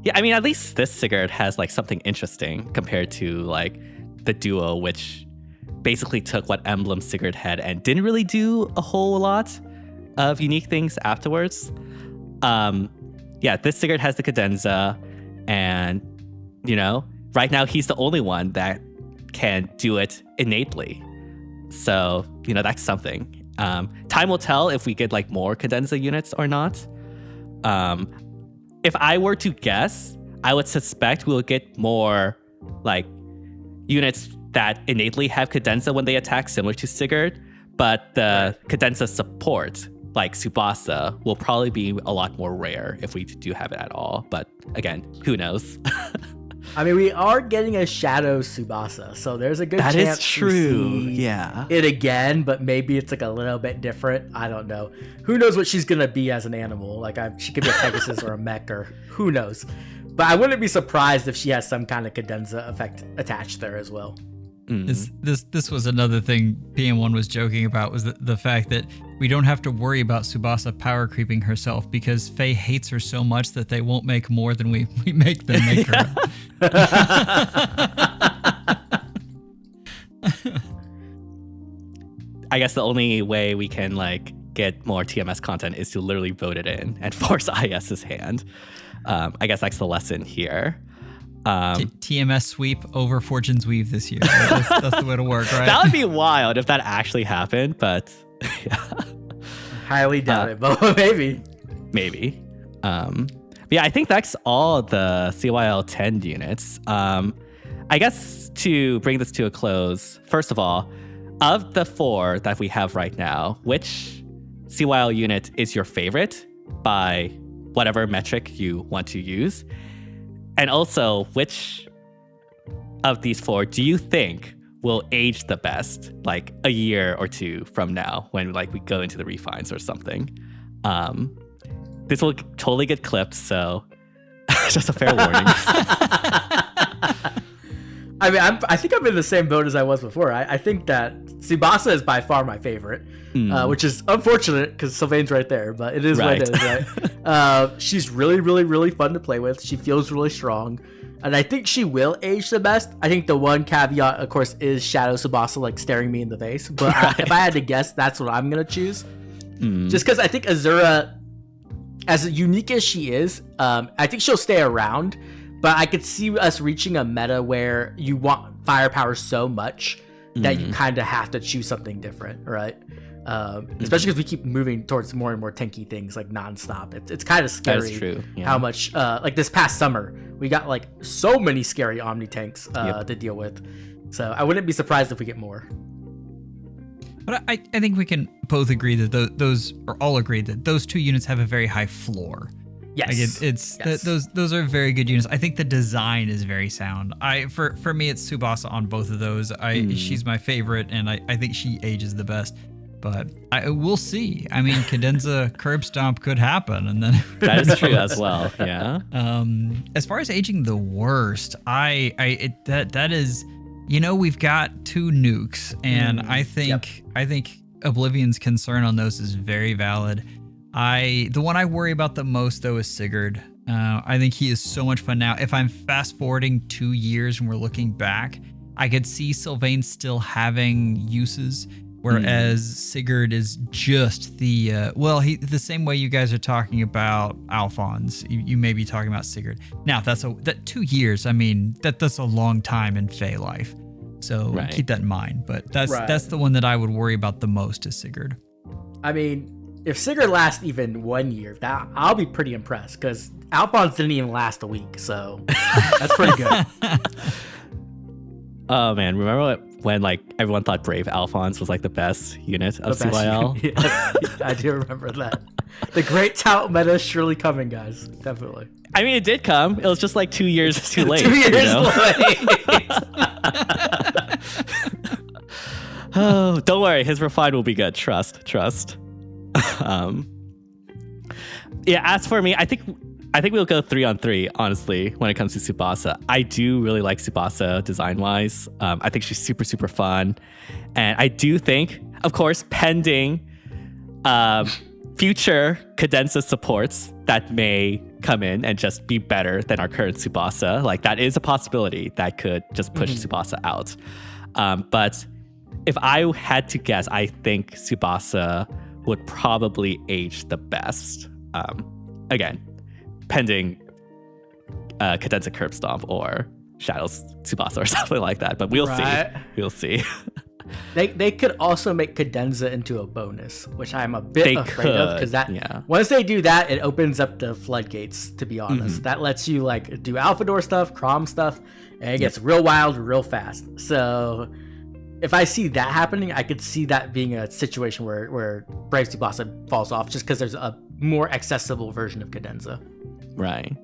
Yeah, I mean, at least this Sigurd has like something interesting compared to like the Duo, which basically took what Emblem Sigurd had and didn't really do a whole lot of unique things afterwards. Yeah, this Sigurd has the cadenza, and right now he's the only one that can do it innately. So, that's something. Time will tell if we get like more cadenza units or not. If I were to guess, I would suspect we'll get more like units that innately have cadenza when they attack, similar to Sigurd, but the cadenza support, like Tsubasa, will probably be a lot more rare if we do have it at all. But again, who knows? I mean, we are getting a Shadow Tsubasa, so there's a good chance that is true. we see Yeah. it again, but maybe it's like a little bit different. I don't know. Who knows what she's gonna be as an animal? Like she could be a Pegasus or a mech, or who knows. But I wouldn't be surprised if she has some kind of cadenza effect attached there as well. This was another thing PM1 was joking about, was the fact that we don't have to worry about Tsubasa power creeping herself because Faye hates her so much that they won't make more than we make them make her. I guess the only way we can like get more TMS content is to literally vote it in and force IS's hand. I guess that's the lesson here. TMS sweep over Fortune's Weave this year. That's the way to work, right? That would be wild if that actually happened, but yeah. Highly doubt it, but maybe. Maybe. But yeah, I think that's all the CYL 10 units. I guess to bring this to a close, first of all, of the 4 that we have right now, which CYL unit is your favorite by whatever metric you want to use? And also, which of these 4 do you think will age the best, like a year or 2 from now, when like we go into the refines or something? This will totally get clipped, so just a fair warning. I mean, I think I'm in the same boat as I was before. I think that Tsubasa is by far my favorite, which is unfortunate because Sylvain's right there, but it is what it is, right? She's really, really, really fun to play with. She feels really strong. and I think she will age the best. I think the one caveat, of course, is Shadow Tsubasa like staring me in the face. But if I had to guess, that's what I'm gonna choose. Just because I think Azura, as unique as she is, I think she'll stay around. But I could see us reaching a meta where you want firepower so much that you kind of have to choose something different, right? Especially because we keep moving towards more and more tanky things like nonstop. It's kind of scary. That is true. Yeah. How much like this past summer we got like so many scary Omni tanks to deal with. So I wouldn't be surprised if we get more. But I think we can both agree that all agree that those two units have a very high floor. Yes, like those are very good units. I think the design is very sound. For me, it's Tsubasa on both of those. She's my favorite, and I think she ages the best. But we'll see. I mean, Cadenza curb stomp could happen, and then that is true as well. Yeah. As far as aging the worst, that is, we've got 2 nukes, and I think Oblivion's concern on those is very valid. The one I worry about the most though is Sigurd. I think he is so much fun now. If I'm fast forwarding 2 years and we're looking back, I could see Sylvain still having uses. Whereas Sigurd is just the same way you guys are talking about Alphonse, you may be talking about Sigurd. Now that 2 years, I mean that's a long time in Fey life, so keep that in mind. But that's the one that I would worry about the most is Sigurd. I mean, if Sigurd lasts even 1 year, I'll be pretty impressed because Alphonse didn't even last a week, so that's pretty good. Oh man, remember when like everyone thought Brave Alphonse was like the best unit of CYL? Yes, I do remember that. The great tout meta is surely coming, guys. Definitely. I mean, it did come. It was just like 2 years too late. 2 years late. Oh, don't worry. His refine will be good. Trust. Yeah, as for me, I think we'll go 3-on-3, honestly, when it comes to Tsubasa. I do really like Tsubasa design-wise. I think she's super, super fun. And I do think, of course, pending future Cadenza supports that may come in and just be better than our current Tsubasa. Like, that is a possibility that could just push Tsubasa out. But if I had to guess, I think Tsubasa would probably age the best. Again, pending Cadenza Curb Stomp or Shadows Tsubasa or something like that. But we'll see. We'll see. They could also make Cadenza into a bonus, which I'm a bit afraid of because once they do that, it opens up the floodgates, to be honest. That lets you like do Alpha Door stuff, Crom stuff, and it gets real wild real fast. So if I see that happening, I could see that being a situation where Brave Tsubasa falls off just because there's a more accessible version of Cadenza. Right.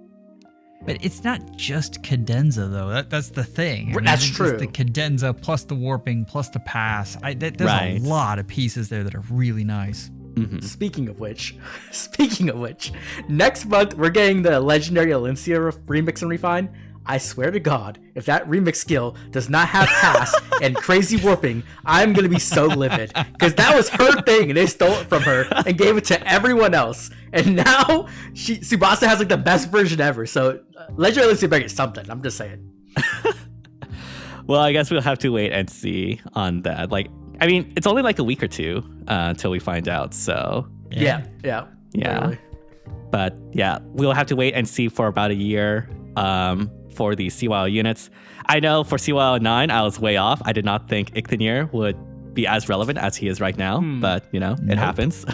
But it's not just Cadenza, though. That's the thing. That's true. The Cadenza plus the warping plus the pass. There's a lot of pieces there that are really nice. Speaking of which, next month we're getting the Legendary Alencia remix and refine. I swear to God, if that remix skill does not have pass and crazy warping, I'm going to be so livid. Because that was her thing, and they stole it from her and gave it to everyone else. And now, Tsubasa has like the best version ever. So, Legendary Alencia better get something. I'm just saying. Well, I guess we'll have to wait and see on that. Like, I mean, it's only like a week or two until we find out. So, yeah. Literally. But yeah, we'll have to wait and see for about a year. For the CYL units. I know for CYL 9, I was way off. I did not think Ichthynir would be as relevant as he is right now, but it happens.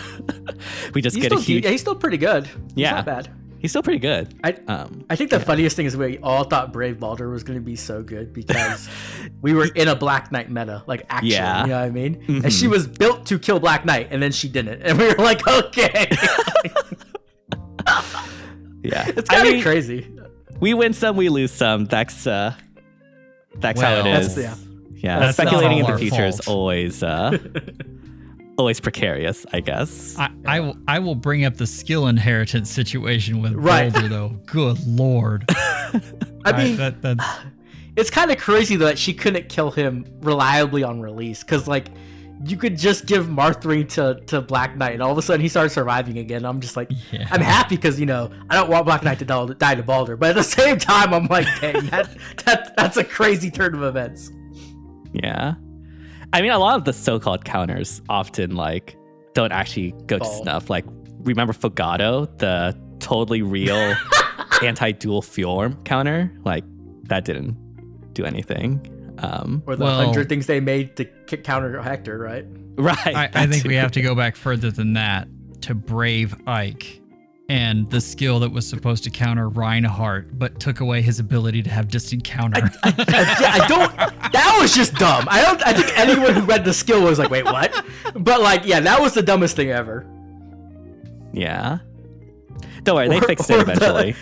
We just get a huge... He's still pretty good. Yeah. He's not bad. He's still pretty good. I think the funniest thing is we all thought Brave Baldur was going to be so good because we were in a Black Knight meta, like actually, you know what I mean? And she was built to kill Black Knight, and then she didn't. And we were like, okay. Yeah. It's kind of crazy. We win some, we lose some. That's how it is. Yeah, speculating in the future is always precarious, I guess. I will bring up the skill inheritance situation with Boulder, though. Good Lord. I mean, it's kind of crazy that she couldn't kill him reliably on release, because like you could just give Marthring to Black Knight, and all of a sudden he started surviving again. I'm just like, I'm happy because, you know, I don't want Black Knight to die to Baldur, but at the same time, I'm like, dang, that's a crazy turn of events. Yeah. I mean, a lot of the so-called counters often, like, don't actually go to snuff. Like, remember Fogado, the totally real anti-dual Fjorm counter? Like, that didn't do anything. Or the 100 things they made to counter Hector, right? Right. I think we have to go back further than that to Brave Ike and the skill that was supposed to counter Reinhardt, but took away his ability to have distant counter. That was just dumb. I think anyone who read the skill was like, wait, what? But like, yeah, that was the dumbest thing ever. Yeah. Don't worry, they fixed it eventually.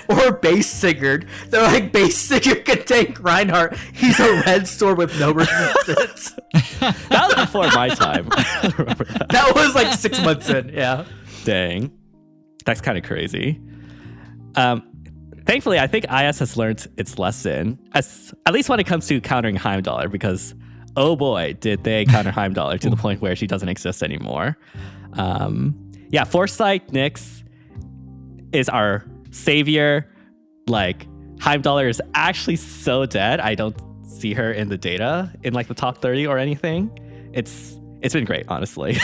Or base Sigurd. They're like, base Sigurd can tank Reinhardt. He's a red sword with no resistance. That was before my time. I remember that. That was like 6 months in, yeah. Dang. That's kind of crazy. Thankfully, I think IS has learned its lesson, at least when it comes to countering Heimdallr, because oh boy, did they counter Heimdallr to the point where she doesn't exist anymore. Yeah, Foresight Nyx is our savior. Like, Heimdallr is actually so dead. I don't see her in the data in like the top 30 or anything. It's been great, honestly.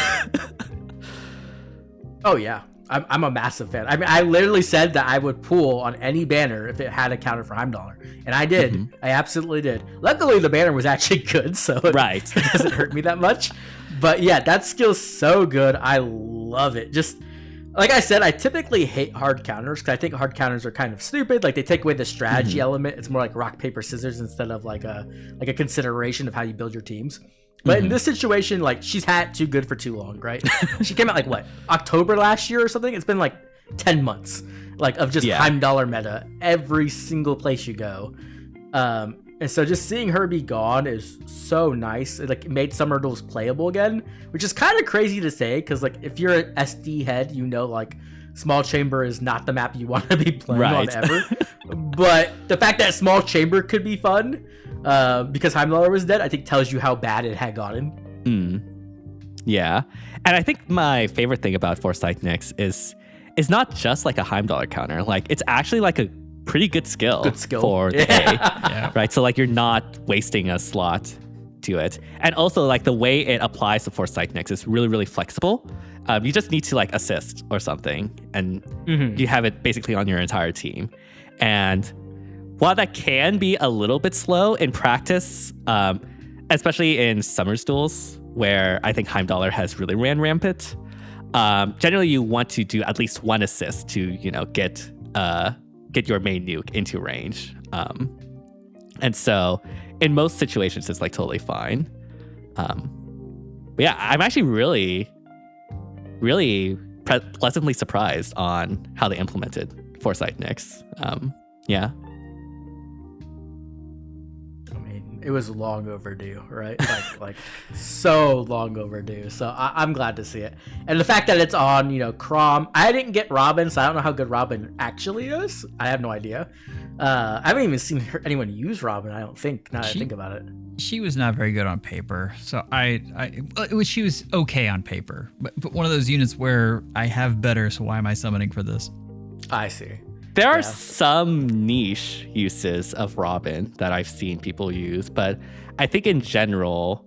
Oh yeah, I'm a massive fan. I mean, I literally said that I would pool on any banner if it had a counter for Heimdallr, and I did. Mm-hmm. I absolutely did. Luckily, the banner was actually good, so it doesn't hurt me that much. But yeah, that skill's so good. I love it. Just like I said, I typically hate hard counters because I think hard counters are kind of stupid. Like, they take away the strategy element. It's more like rock, paper, scissors instead of like a consideration of how you build your teams. But in this situation, like, she's had too good for too long, right? She came out like what, October last year or something? It's been like 10 months, like, of just Heimdallr meta every single place you go. And so just seeing her be gone is so nice. It like made summer duels playable again, which is kind of crazy to say because like if you're an SD head, you know like Small Chamber is not the map you want to be playing on ever. But the fact that Small Chamber could be fun because Heimdallr was dead, I think tells you how bad it had gotten. Yeah, and I think my favorite thing about Foresight Nyx is not just like a Heimdallr counter. Like, it's actually like a pretty good skill for the A, right? So like, you're not wasting a slot to it, and also like the way it applies to Foresight Nyx is really, really flexible. You just need to like assist or something, and you have it basically on your entire team. And while that can be a little bit slow in practice, especially in Summer's duels, where I think Heimdallr has really ran rampant, generally you want to do at least one assist to, you know, get your main nuke into range. And so in most situations, it's like totally fine. But yeah, I'm actually really, really pleasantly surprised on how they implemented Foresight Nyx. Yeah. I mean, it was long overdue, right? like so long overdue. So I'm glad to see it. And the fact that it's on, you know, Crom. I didn't get Robin, so I don't know how good Robin actually is. I have no idea. I haven't even seen anyone use Robin, I don't think, now that I think about it. She was not very good on paper. So she was okay on paper. But one of those units where I have better, so why am I summoning for this? I see. There are some niche uses of Robin that I've seen people use, but I think in general,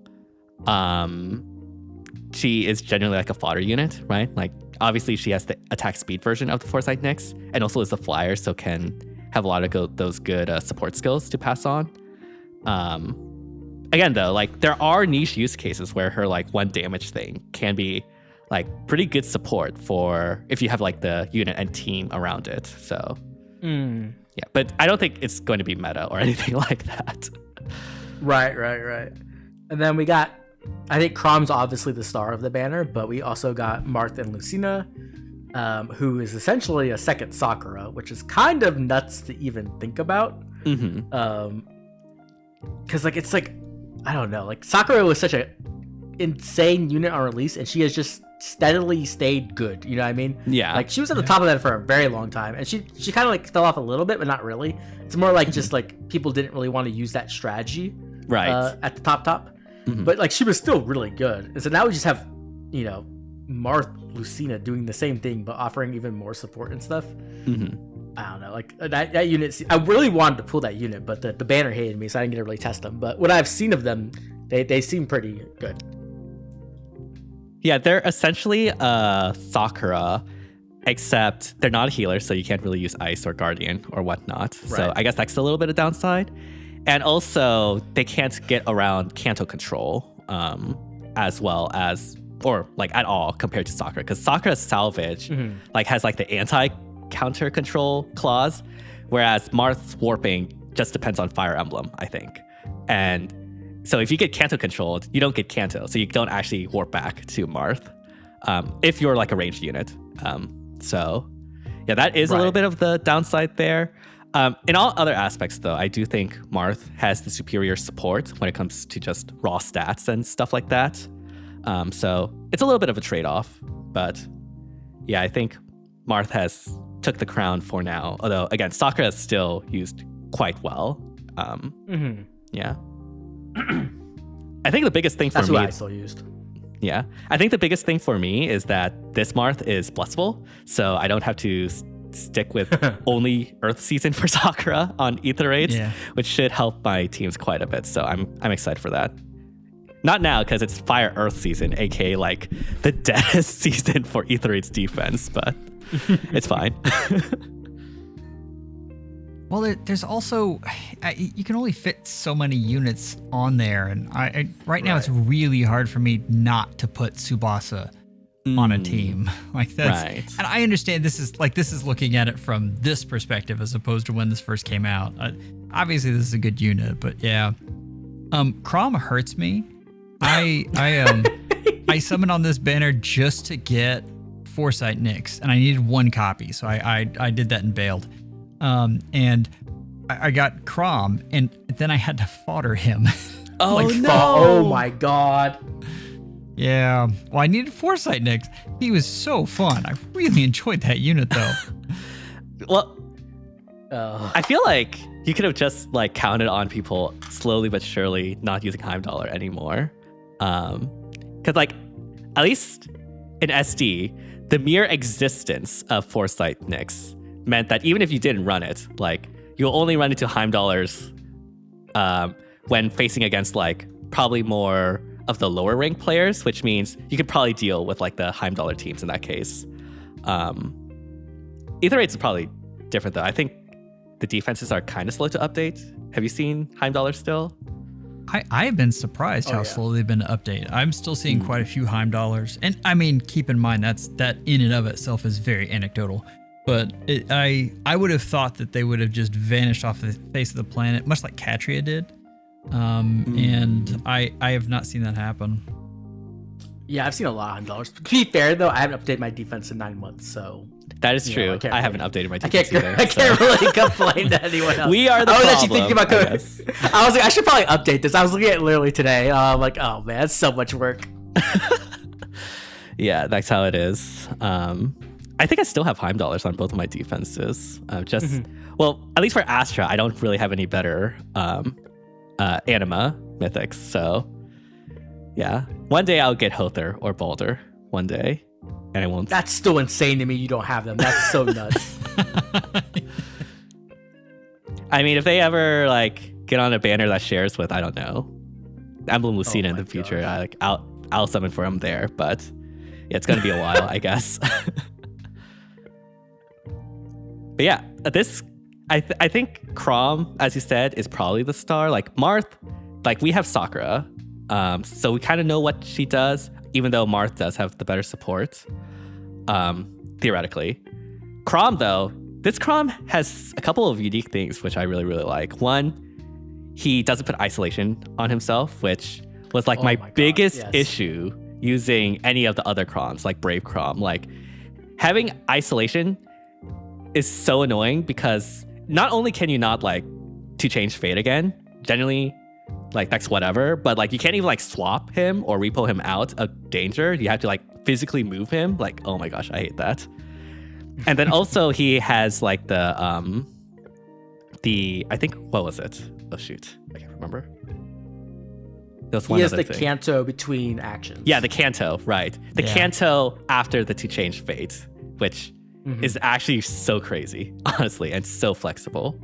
she is generally like a fodder unit, right? Like, obviously she has the attack speed version of the Foresight Nyx, and also is a flyer, so can have a lot of those good support skills to pass on. Again, though, like, there are niche use cases where her like one damage thing can be like pretty good support for if you have like the unit and team around it. So yeah, but I don't think it's going to be meta or anything like that. Right. And then we got, I think Crom's obviously the star of the banner, but we also got Marth and Lucina, who is essentially a second Sakura, which is kind of nuts to even think about. Because like, it's like, I don't know, like Sakura was such a insane unit on release, and she has just steadily stayed good, you know what I mean? Yeah, like she was at the top of that for a very long time, and she kind of like fell off a little bit, but not really. It's more like just like people didn't really want to use that strategy right at the top. but like she was still really good. And so now we just have, you know, Marth, Lucina doing the same thing but offering even more support and stuff. I don't know, like that unit. I really wanted to pull that unit, but the banner hated me, so I didn't get to really test them. But what I've seen of them, they seem pretty good. Yeah, they're essentially Sakura, except they're not a healer, so you can't really use Ice or Guardian or whatnot. Right. So I guess that's a little bit of downside. And also, they can't get around Kanto control as well as, or like at all compared to Sakura, because Sakura's salvage like has like the anti-counter control clause, whereas Marth's warping just depends on Fire Emblem, I think. And so if you get Kanto controlled, you don't get Kanto, so you don't actually warp back to Marth if you're like a ranged unit. So yeah, that is a little bit of the downside there. In all other aspects, though, I do think Marth has the superior support when it comes to just raw stats and stuff like that. So it's a little bit of a trade-off, but yeah, I think Marth has took the crown for now. Although again, Sakura is still used quite well. Yeah. I think the biggest thing for That's me. what I still used. Yeah, I think the biggest thing for me is that this Marth is blessable, so I don't have to stick with only Earth Season for Sakura on Ether Raids, which should help my teams quite a bit. So I'm excited for that. Not now because it's Fire Earth Season, aka like the deadest season for Ether Raids defense, but it's fine. Well, there's also, you can only fit so many units on there. And right now it's really hard for me not to put Tsubasa on a team. Like that's, and I understand this is looking at it from this perspective as opposed to when this first came out. Obviously this is a good unit, but yeah. Crom hurts me. I summoned on this banner just to get Foresight Nyx, and I needed one copy. So I did that and bailed. And I got Crom, and then I had to fodder him. Oh, like, no. Oh, my God. Yeah. Well, I needed Foresight Nyx. He was so fun. I really enjoyed that unit, though. Well, I feel like you could have just like counted on people slowly but surely not using Heimdallr anymore. Because like, at least in SD, the mere existence of Foresight Nyx meant that even if you didn't run it, like you'll only run into Heimdallrs when facing against like probably more of the lower ranked players, which means you could probably deal with like the Heimdallr teams in that case. Ether Raids is probably different though. I think the defenses are kind of slow to update. Have you seen Heimdallr still? I have been surprised how slowly they've been to update. I'm still seeing quite a few Heimdallrs. And I mean, keep in mind that in and of itself is very anecdotal. But I would have thought that they would have just vanished off the face of the planet, much like Katria did. And I have not seen that happen. Yeah, I've seen a lot of Heimdallrs. To be fair, though, I haven't updated my defense in 9 months, so... That is true. I haven't updated my defense either. I can't really complain to anyone else. We are the problem. I was actually thinking about I was like, I should probably update this. I was looking at it literally today. I'm like, oh man, that's so much work. Yeah, that's how it is. I think I still have Heimdallrs on both of my defenses. Well, at least for Astra, I don't really have any better anima mythics. So yeah, one day I'll get Hother or Balder. One day. And I won't. That's still insane to me. You don't have them. That's so nuts. I mean, if they ever like get on a banner that shares with, I don't know, Emblem Lucina in the future, I'll summon for them there. But yeah, it's gonna be a while, I guess. But yeah, I think Crom, as you said, is probably the star. Like Marth, like we have Sakura, so we kind of know what she does. Even though Marth does have the better support, theoretically. Crom, though, this Crom has a couple of unique things, which I really, really like. One, he doesn't put isolation on himself, which was like my biggest issue using any of the other Croms, like Brave Crom. Like, having isolation is so annoying because not only can you not, like, to change fate again, generally, like that's whatever, but like you can't even like swap him or repo him out of danger. You have to like physically move him. Like, oh my gosh, I hate that. And then also he has like the I think, what was it? Oh shoot, I can't remember. There was one He has other the thing. canto between actions. Yeah, the canto, right. The Yeah. canto after the 2 change fate, which is actually so crazy, honestly, and so flexible.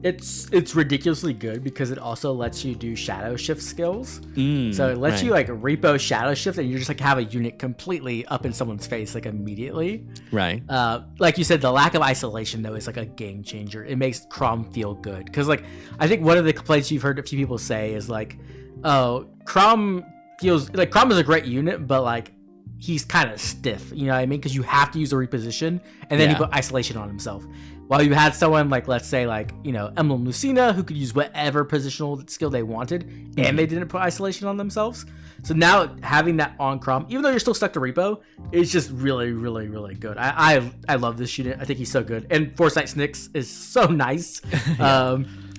It's ridiculously good because it also lets you do shadow shift skills. Mm, So it lets right. you like repo shadow shift, and you just like have a unit completely up in someone's face like immediately. Right. Like you said, the lack of isolation though is like a game changer. It makes Crom feel good because like I think one of the complaints you've heard a few people say is like, oh, Crom feels like Crom is a great unit, but like he's kind of stiff. You know what I mean? Because you have to use a reposition, and then he Yeah. put isolation on himself. While you had someone like, let's say, like, you know, Emblem Lucina, who could use whatever positional skill they wanted, and they didn't put isolation on themselves. So now having that on Crom, even though you're still stuck to repo, is just really, really, really good. I love this unit. I think he's so good. And Foresight Snicks is so nice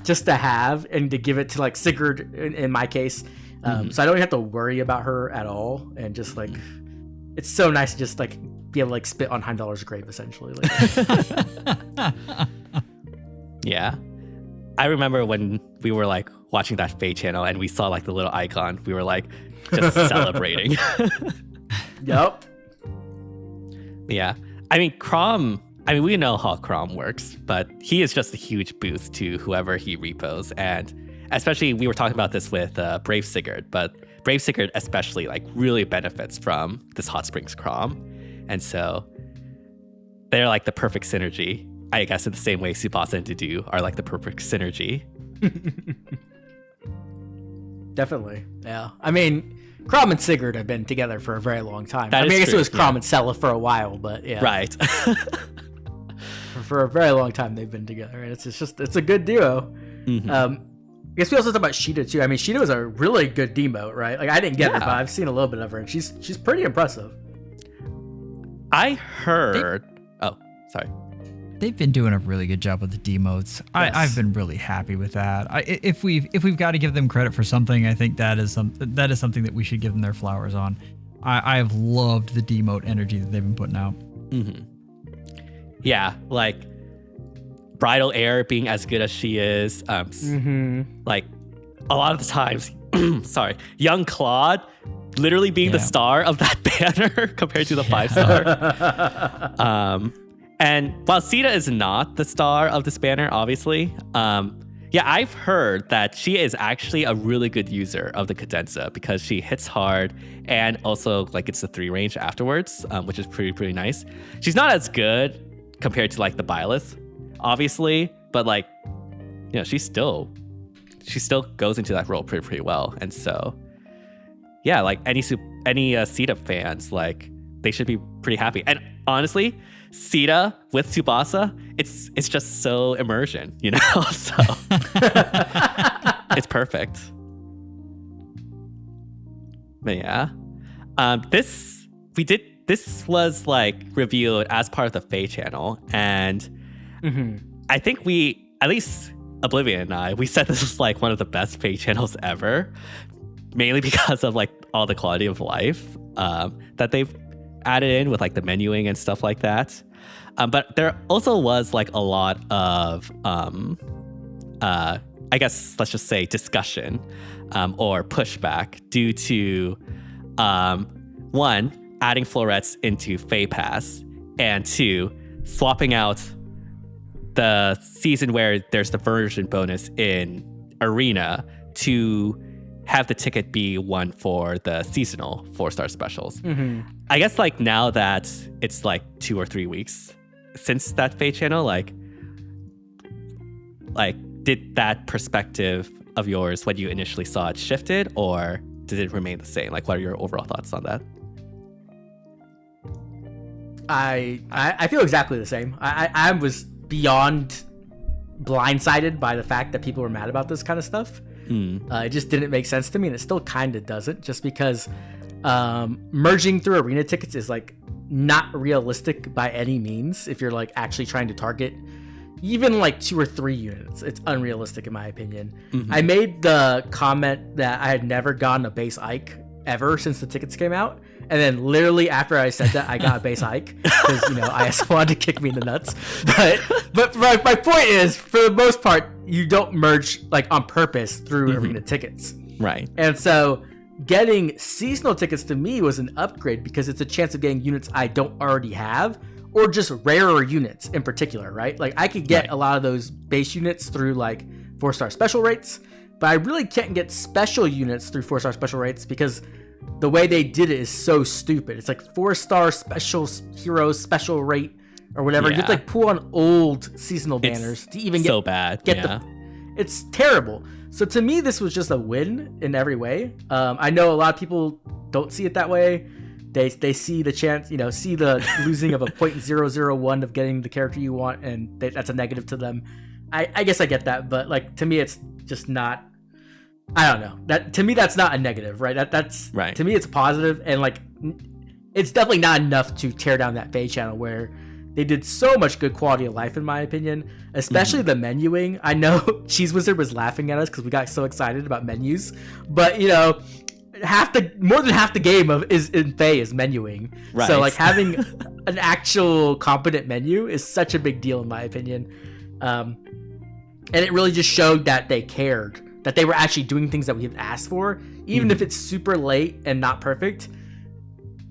just to have and to give it to like Sigurd in my case. So I don't have to worry about her at all. And just like, it's so nice to just like be able to like spit on Heimdallr's grave essentially. Like, Yeah. I remember when we were like watching that Faye channel and we saw like the little icon, we were like just celebrating. yep. Yeah. I mean, Crom, we know how Crom works, but he is just a huge boost to whoever he repos. And especially, we were talking about this with Brave Sigurd, but Brave Sigurd especially like really benefits from this Hot Springs Crom. And so they're like the perfect synergy. I guess in the same way Tsubasa and Dudu are like the perfect synergy. Definitely. Yeah. I mean, Crom and Sigurd have been together for a very long time. That I mean, is I guess true, it was Crom yeah. and Sella for a while, but yeah. Right. For a very long time they've been together, and it's a good duo. I guess we also talk about Sheeta too. I mean, Sheeta was a really good demote, right? Like I didn't get her, Yeah. but I've seen a little bit of her, and she's pretty impressive. I heard. Oh, sorry. They've been doing a really good job with the demotes. Yes. I've been really happy with that. If we've got to give them credit for something, I think that is something that we should give them their flowers on. I have loved the demote energy that they've been putting out. Yeah, like Bridal Air being as good as she is. Like a lot of the times, sorry, young Claude literally being the Yeah. star of that banner compared to the 5-star. And while Sita is not the star of this banner, obviously, yeah, I've heard that she is actually a really good user of the cadenza because she hits hard and also like gets the 3 range afterwards, which is pretty nice. She's not as good compared to like the Byleth, obviously, but like, you know, she still goes into that role pretty well. And so, yeah, like any Sita fans, like they should be pretty happy. And honestly, Sita with Tsubasa, it's just so immersion, you know? So it's perfect. But yeah. This was like revealed as part of the Faye channel, and I think at least Oblivion and I, we said this was like one of the best Faye channels ever, mainly because of like all the quality of life that they've added in with like the menuing and stuff like that. But there also was like a lot of, I guess, let's just say discussion or pushback due to, one, adding florets into Fae Pass, and 2, swapping out the season where there's the version bonus in Arena to have the ticket be one for the seasonal 4-star specials. I guess like now that it's like 2 or 3 weeks since that Fae channel, like did that perspective of yours when you initially saw it shifted, or did it remain the same? Like, what are your overall thoughts on that? I feel exactly the same. I was beyond blindsided by the fact that people were mad about this kind of stuff. It just didn't make sense to me, and it still kind of doesn't, just because merging through arena tickets is like not realistic by any means. If you're like actually trying to target even like 2 or 3 units, it's unrealistic in my opinion. I made the comment that I had never gotten a base Ike ever since the tickets came out, and then literally after I said that, I got a base Ike because, you know, IS wanted to kick me in the nuts. But my point is, for the most part, you don't merge like on purpose through arena tickets. Right. And so getting seasonal tickets to me was an upgrade because it's a chance of getting units I don't already have, or just rarer units in particular, right? Like I could get a lot of those base units through like 4-star special rates, but I really can't get special units through 4-star special rates because the way they did it is so stupid. It's like 4-star special heroes special rate or whatever. You have to like pull on old seasonal banners to even get so bad. It's terrible. So to me, this was just a win in every way. I know a lot of people don't see it that way. They see the chance, see the losing of a 0.001 of getting the character you want, and that's a negative to them. I guess I get that, but like to me, it's just not. I don't know. That to me, that's not a negative, right? That's right. To me, it's positive, and like it's definitely not enough to tear down that FEH channel where they did so much good quality of life, in my opinion, especially the menuing. I know Cheese Wizard was laughing at us because we got so excited about menus, but more than half the game is in FEH is menuing. Right. So like having an actual competent menu is such a big deal, in my opinion. And it really just showed that they cared, that they were actually doing things that we had asked for, even if it's super late and not perfect,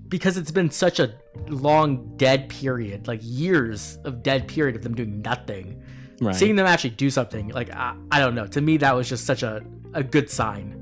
because it's been such a long dead period, like years of dead period of them doing nothing. Right. Seeing them actually do something, like I don't know, to me that was just such a good sign.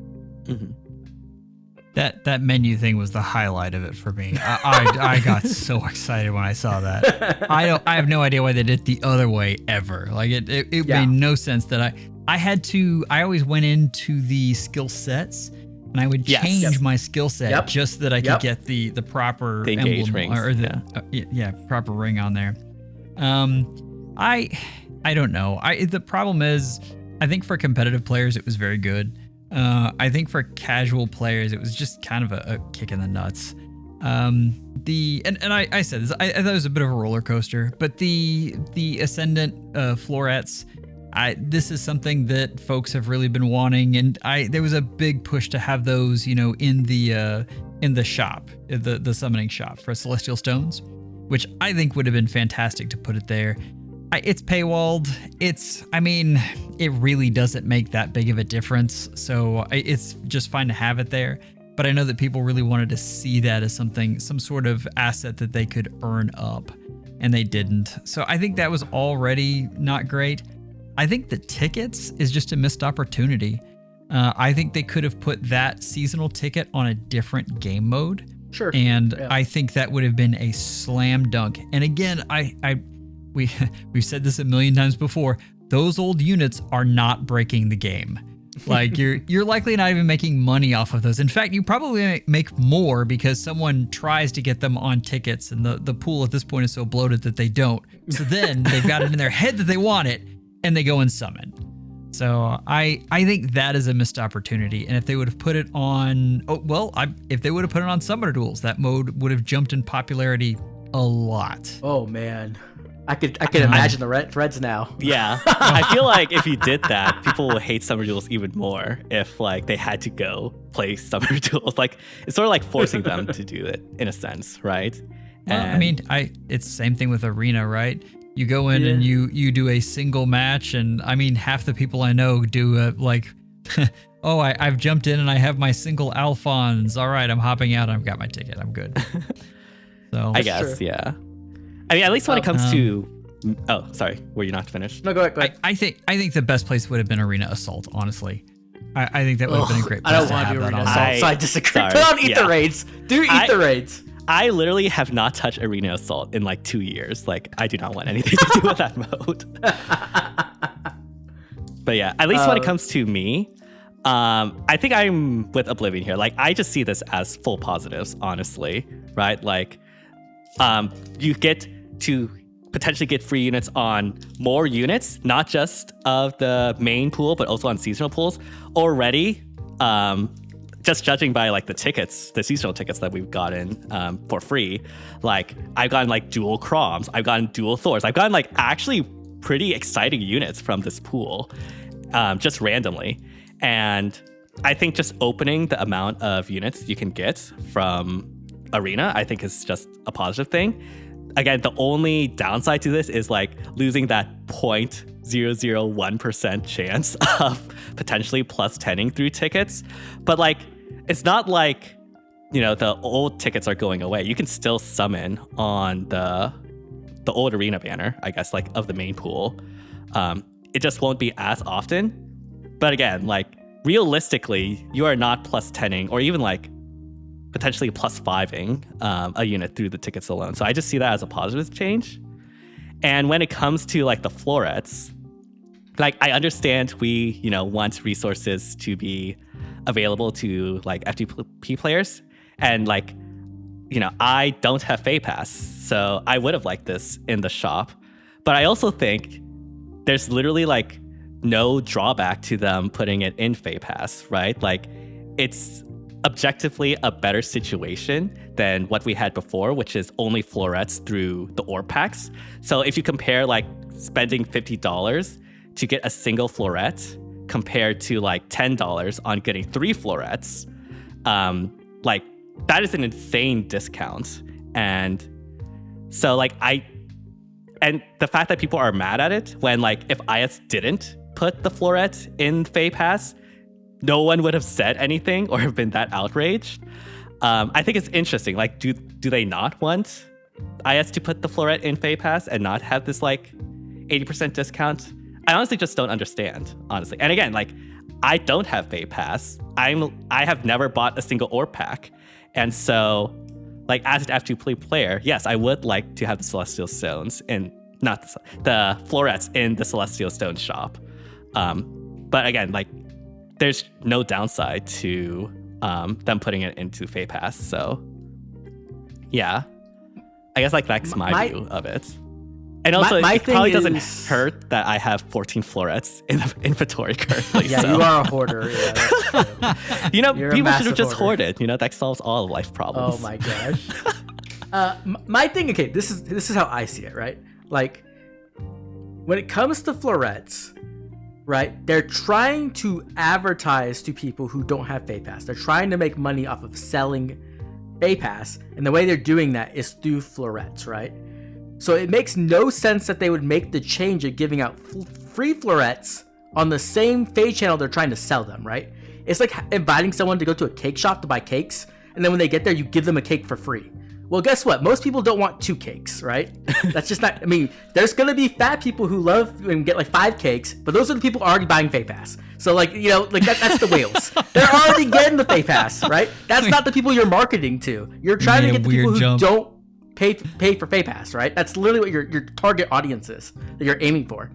That menu thing was the highlight of it for me. I got so excited when I saw that. I have no idea why they did it the other way ever. Like it made no sense that I always went into the skill sets and I would change my skill set just so that I could get the proper emblem rings. Or the proper ring on there. I don't know. The problem is, I think for competitive players it was very good. I think for casual players it was just kind of a kick in the nuts. I said this, I thought it was a bit of a roller coaster, but the Ascendant florets, this is something that folks have really been wanting, and there was a big push to have those, in the shop, the summoning shop for Celestial Stones, which I think would have been fantastic to put it there. It's paywalled. It really doesn't make that big of a difference, so it's just fine to have it there. But I know that people really wanted to see that as some sort of asset that they could earn up, and they didn't. So I think that was already not great. I think the tickets is just a missed opportunity. I think they could have put that seasonal ticket on a different game mode. Sure. And I think that would have been a slam dunk. And again, we've said this a million times before. Those old units are not breaking the game. Like you're likely not even making money off of those. In fact, you probably make more because someone tries to get them on tickets, and the pool at this point is so bloated that they don't. So then they've got it in their head that they want it, and they go and summon. So I think that is a missed opportunity. And if they would have put it on, if they would have put it on Summoner Duels, that mode would have jumped in popularity a lot. Oh man, I could imagine the threads now. Yeah, I feel like if you did that, people will hate Summoner Duels even more. If like they had to go play Summoner Duels, like it's sort of like forcing them to do it in a sense, right? Well, it's the same thing with Arena, right? You go in and you do a single match, and half the people I know do I've jumped in and I have my single Alphons. All right, I'm hopping out. I've got my ticket. I'm good. So I guess, yeah. At least when it comes to... Oh, sorry. Were you not finished? No, go ahead. I think the best place would have been Arena Assault, honestly. I think that would have been a great place I don't want to do Arena Assault, so I disagree. Put on the Raids. Eat the Raids. I literally have not touched Arena Assault in like 2 years. Like, I do not want anything to do with that mode. But yeah, at least when it comes to me, I think I'm with Oblivion here. Like, I just see this as full positives, honestly, right? Like, you get to potentially get free units on more units, not just of the main pool, but also on seasonal pools already. Just judging by like the seasonal tickets that we've gotten for free, like I've gotten like dual Chroms, I've gotten dual Thors, I've gotten like actually pretty exciting units from this pool, just randomly. And I think just opening the amount of units you can get from Arena, I think is just a positive thing. again, the only downside to this is like losing that 0.001% chance of potentially plus 10ing through tickets. But like, it's not like, you know, the old tickets are going away. You can still summon on the old arena banner, I guess, like of the main pool. It just won't be as often. But again, like realistically, you are not plus 10ing or even like potentially plus 5ing a unit through the tickets alone. So I just see that as a positive change. And when it comes to like the florets, like I understand we, you know, want resources to be available to like FTP players. And like, you know, I don't have FEH Pass, so I would have liked this in the shop. But I also think there's literally like no drawback to them putting it in FEH Pass, right? Like it's objectively a better situation than what we had before, which is only florets through the orb packs. So if you compare like spending $50 to get a single floret compared to like $10 on getting 3 florets, like that is an insane discount. And so like and the fact that people are mad at it when like if IS didn't put the floret in FEH Pass, no one would have said anything or have been that outraged. I think it's interesting. Like, do they not want IS to put the floret in FEH Pass and not have this like 80% discount? I honestly just don't understand, honestly. And again, like I don't have FEH Pass. I have never bought a single orb pack. And so like as an F2 player, yes, I would like to have the Celestial Stones and not the florets in the Celestial Stone shop. But again, like there's no downside to them putting it into FEH Pass. So yeah, I guess like that's my view of it. And also, my it probably thing doesn't is- hurt that I have 14 florets in the inventory currently. Yeah, so. you are a hoarder. Yeah, that's true. You know, You're a people should have massive just hoarder. hoarded. You know, that solves all life problems. Oh my gosh. My thing, okay, this is how I see it, right? Like, when it comes to florets, right, they're trying to advertise to people who don't have FEH Pass. They're trying to make money off of selling FEH Pass, and the way they're doing that is through florets, right? So it makes no sense that they would make the change of giving out free florets on the same FEH channel they're trying to sell them, right? It's like inviting someone to go to a cake shop to buy cakes, and then when they get there, you give them a cake for free. Well, guess what? Most people don't want 2 cakes, right? That's just not, I mean, there's going to be fat people who love and get like 5 cakes, but those are the people already buying FEH Pass. So like, you know, like that's the whales. They're already getting the FEH Pass, right? That's not the people you're marketing to. You're trying to get the people who don't pay for FEH Pass, right? That's literally what your target audience is that you're aiming for.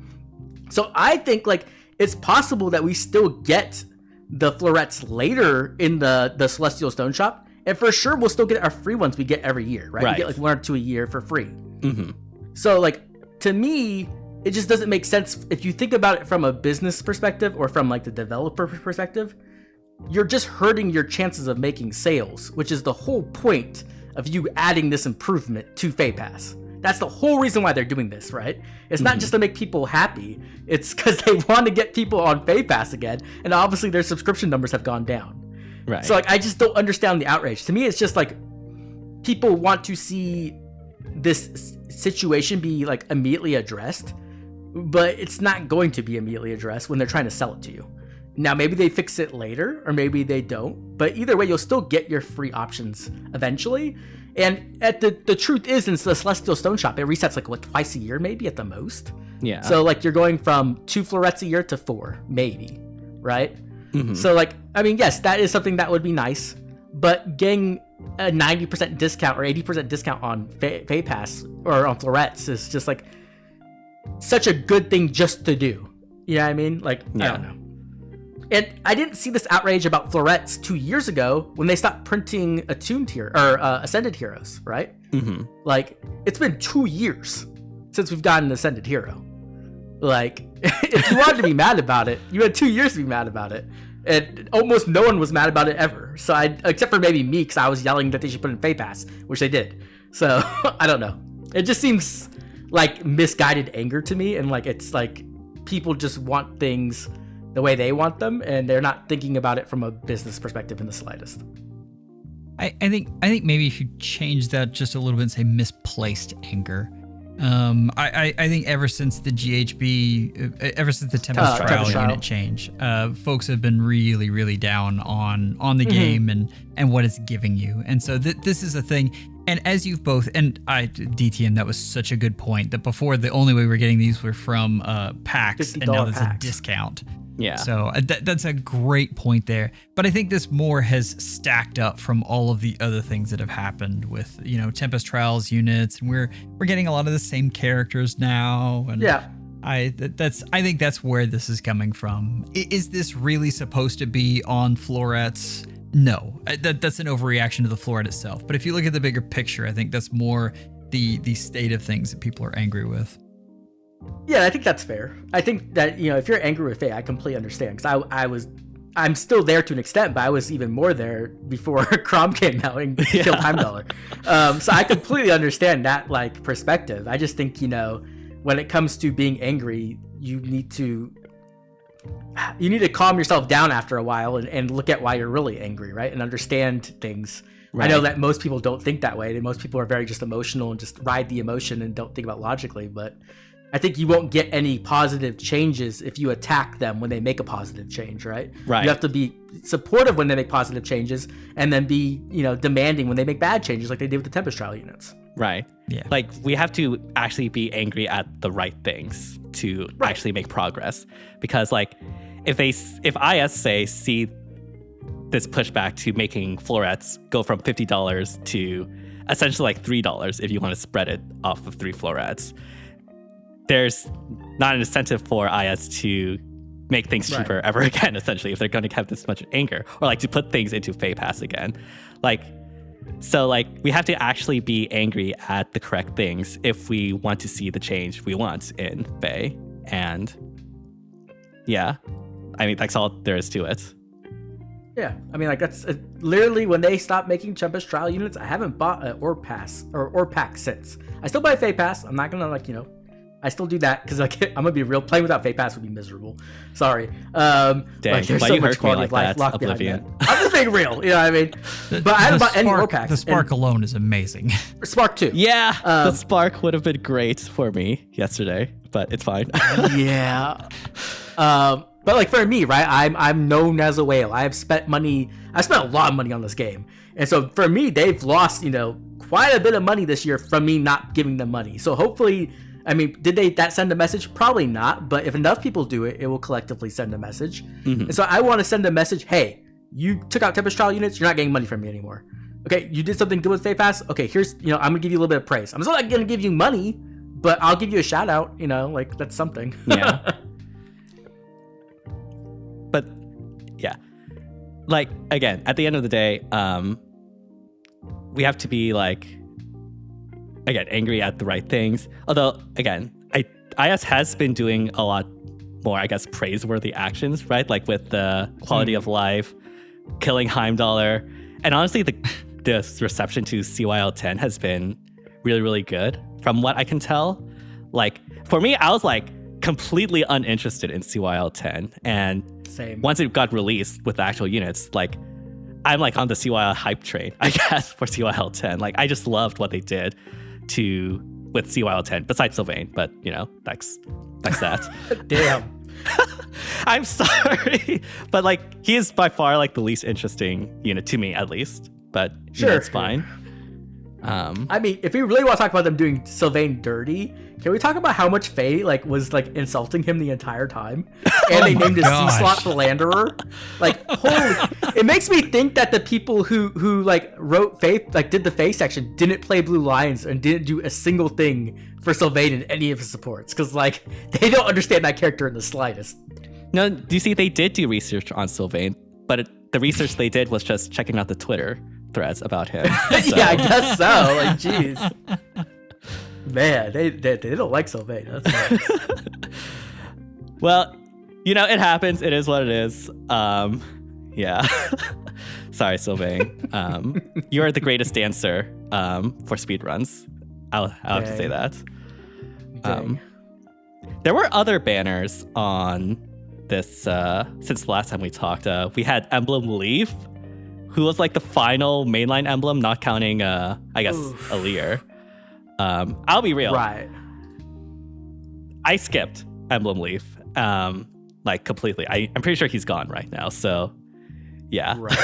So I think like it's possible that we still get the florets later in the Celestial Stone shop, and for sure we'll still get our free ones we get every year, right? We get like 1 or 2 a year for free. Mm-hmm. So like to me, it just doesn't make sense if you think about it from a business perspective or from like the developer perspective. You're just hurting your chances of making sales, which is the whole point of you adding this improvement to FEH Pass. That's the whole reason why they're doing this, right? It's not just to make people happy. It's because they want to get people on FEH Pass again, and obviously their subscription numbers have gone down. Right. So like, I just don't understand the outrage. To me, it's just like people want to see this situation be like immediately addressed, but it's not going to be immediately addressed when they're trying to sell it to you. Now, maybe they fix it later, or maybe they don't. But either way, you'll still get your free options eventually. And the truth is, in the Celestial Stone shop, it resets like what, twice a year, maybe at the most. Yeah. So like you're going from 2 florets a year to 4, maybe, right? Mm-hmm. So like, I mean, yes, that is something that would be nice. But getting a 90% discount or 80% discount on FEH Pass or on florets is just like such a good thing just to do. You know what I mean? Like, I don't know. And I didn't see this outrage about florets 2 years ago when they stopped printing attuned hero or ascended heroes, right? Mm-hmm. Like, it's been 2 years since we've gotten an ascended hero. Like, if you wanted to be mad about it, you had 2 years to be mad about it. And almost no one was mad about it ever. So except for maybe me, because I was yelling that they should put in FEH Pass, which they did. So I don't know. It just seems like misguided anger to me, and like it's like people just want things the way they want them, and they're not thinking about it from a business perspective in the slightest. I think maybe if you change that just a little bit and say misplaced anger. I think ever since the GHB, ever since the Tempest Trial unit change, folks have been really, really down on the game and what it's giving you. And so this is a thing. And as you've both, and DTM, that was such a good point, that before the only way we're getting these were from packs, and now there's a discount. Yeah. So that's a great point there. But I think this more has stacked up from all of the other things that have happened with, Tempest Trials units, and we're getting a lot of the same characters now. And yeah. I think that's where this is coming from. Is this really supposed to be on florets? No, that's an overreaction to the floret itself. But if you look at the bigger picture, I think that's more the state of things that people are angry with. Yeah, I think that's fair. I think that, if you're angry with Faye, I completely understand, because I'm still there to an extent, but I was even more there before Crom came out and killed Time Dollar. So I completely understand that perspective. I just think, when it comes to being angry, you need to calm yourself down after a while and look at why you're really angry, right? And understand things. Right. I know that most people don't think that way. Most people are very just emotional and just ride the emotion and don't think about logically, but I think you won't get any positive changes if you attack them when they make a positive change, right? Right. You have to be supportive when they make positive changes, and then be, demanding when they make bad changes, like they did with the Tempest Trial units. Right. Yeah. We have to actually be angry at the right things to actually make progress. Because if IS see this pushback to making florets go from $50 to essentially $3 if you want to spread it off of 3 florets, there's not an incentive for IS to make things cheaper ever again, essentially, if they're going to have this much anger, or to put things into Fae Pass again. So we have to actually be angry at the correct things if we want to see the change we want in Fae. And yeah, that's all there is to it. Yeah, that's literally when they stopped making Tempest Trial units, I haven't bought an Or Pass or pack since. I still buy Fae Pass. I'm not gonna I still do that because I'm gonna be real. Playing without Fae Pass would be miserable. Sorry. Dang, there's why so you much hurt me quality like of life that, locked Oblivion? behind that. I'm just being real. You know what I mean? But I haven't bought any War Packs. The Spark alone is amazing. Spark 2. Yeah, the Spark would have been great for me yesterday, but it's fine. Yeah. But for me, right? I'm known as a whale. I spent a lot of money on this game, and so for me, they've lost quite a bit of money this year from me not giving them money. So hopefully. Did that send a message? Probably not, but if enough people do it, it will collectively send a message. Mm-hmm. And so I want to send a message, hey, you took out Tempest Trial units, you're not getting money from me anymore. Okay, you did something good with Fae Pass? Okay, here's, I'm going to give you a little bit of praise. I'm still not going to give you money, but I'll give you a shout out, that's something. Yeah. But, yeah. Again, at the end of the day, we have to be again, angry at the right things. Although, again, IS has been doing a lot more, I guess, praiseworthy actions, right? With the quality of life, killing Heimdallr. And honestly, the reception to CYL 10 has been really, really good from what I can tell. For me, I was completely uninterested in CYL 10. And same. Once it got released with the actual units, I'm on the CYL hype train, I guess, for CYL 10. I just loved what they did with CYL 10, besides Sylvain, but that's that. Damn. I'm sorry, but he is by far the least interesting unit to me, at least. But sure, it's fine. If we really want to talk about them doing Sylvain dirty, can we talk about how much Faye was insulting him the entire time? And they named his C-slot Philanderer. Holy! It makes me think that the people who wrote Faye, did the Faye section, didn't play Blue Lions and didn't do a single thing for Sylvain in any of his supports, because they don't understand that character in the slightest. No, do you see? They did do research on Sylvain, but the research they did was just checking out the Twitter threads about him. So. Yeah, I guess so. Jeez. Man, they don't like Sylvain. That's nice. Well, it happens. It is what it is. Yeah. Sorry, Sylvain. You're the greatest dancer for speedruns. I'll have to say that. There were other banners on this since the last time we talked. We had Emblem Leif, who was like the final mainline emblem, not counting, I guess, Alir. I'll be real. Right. I skipped Emblem Leif, like completely. I'm pretty sure he's gone right now. So, yeah. Right.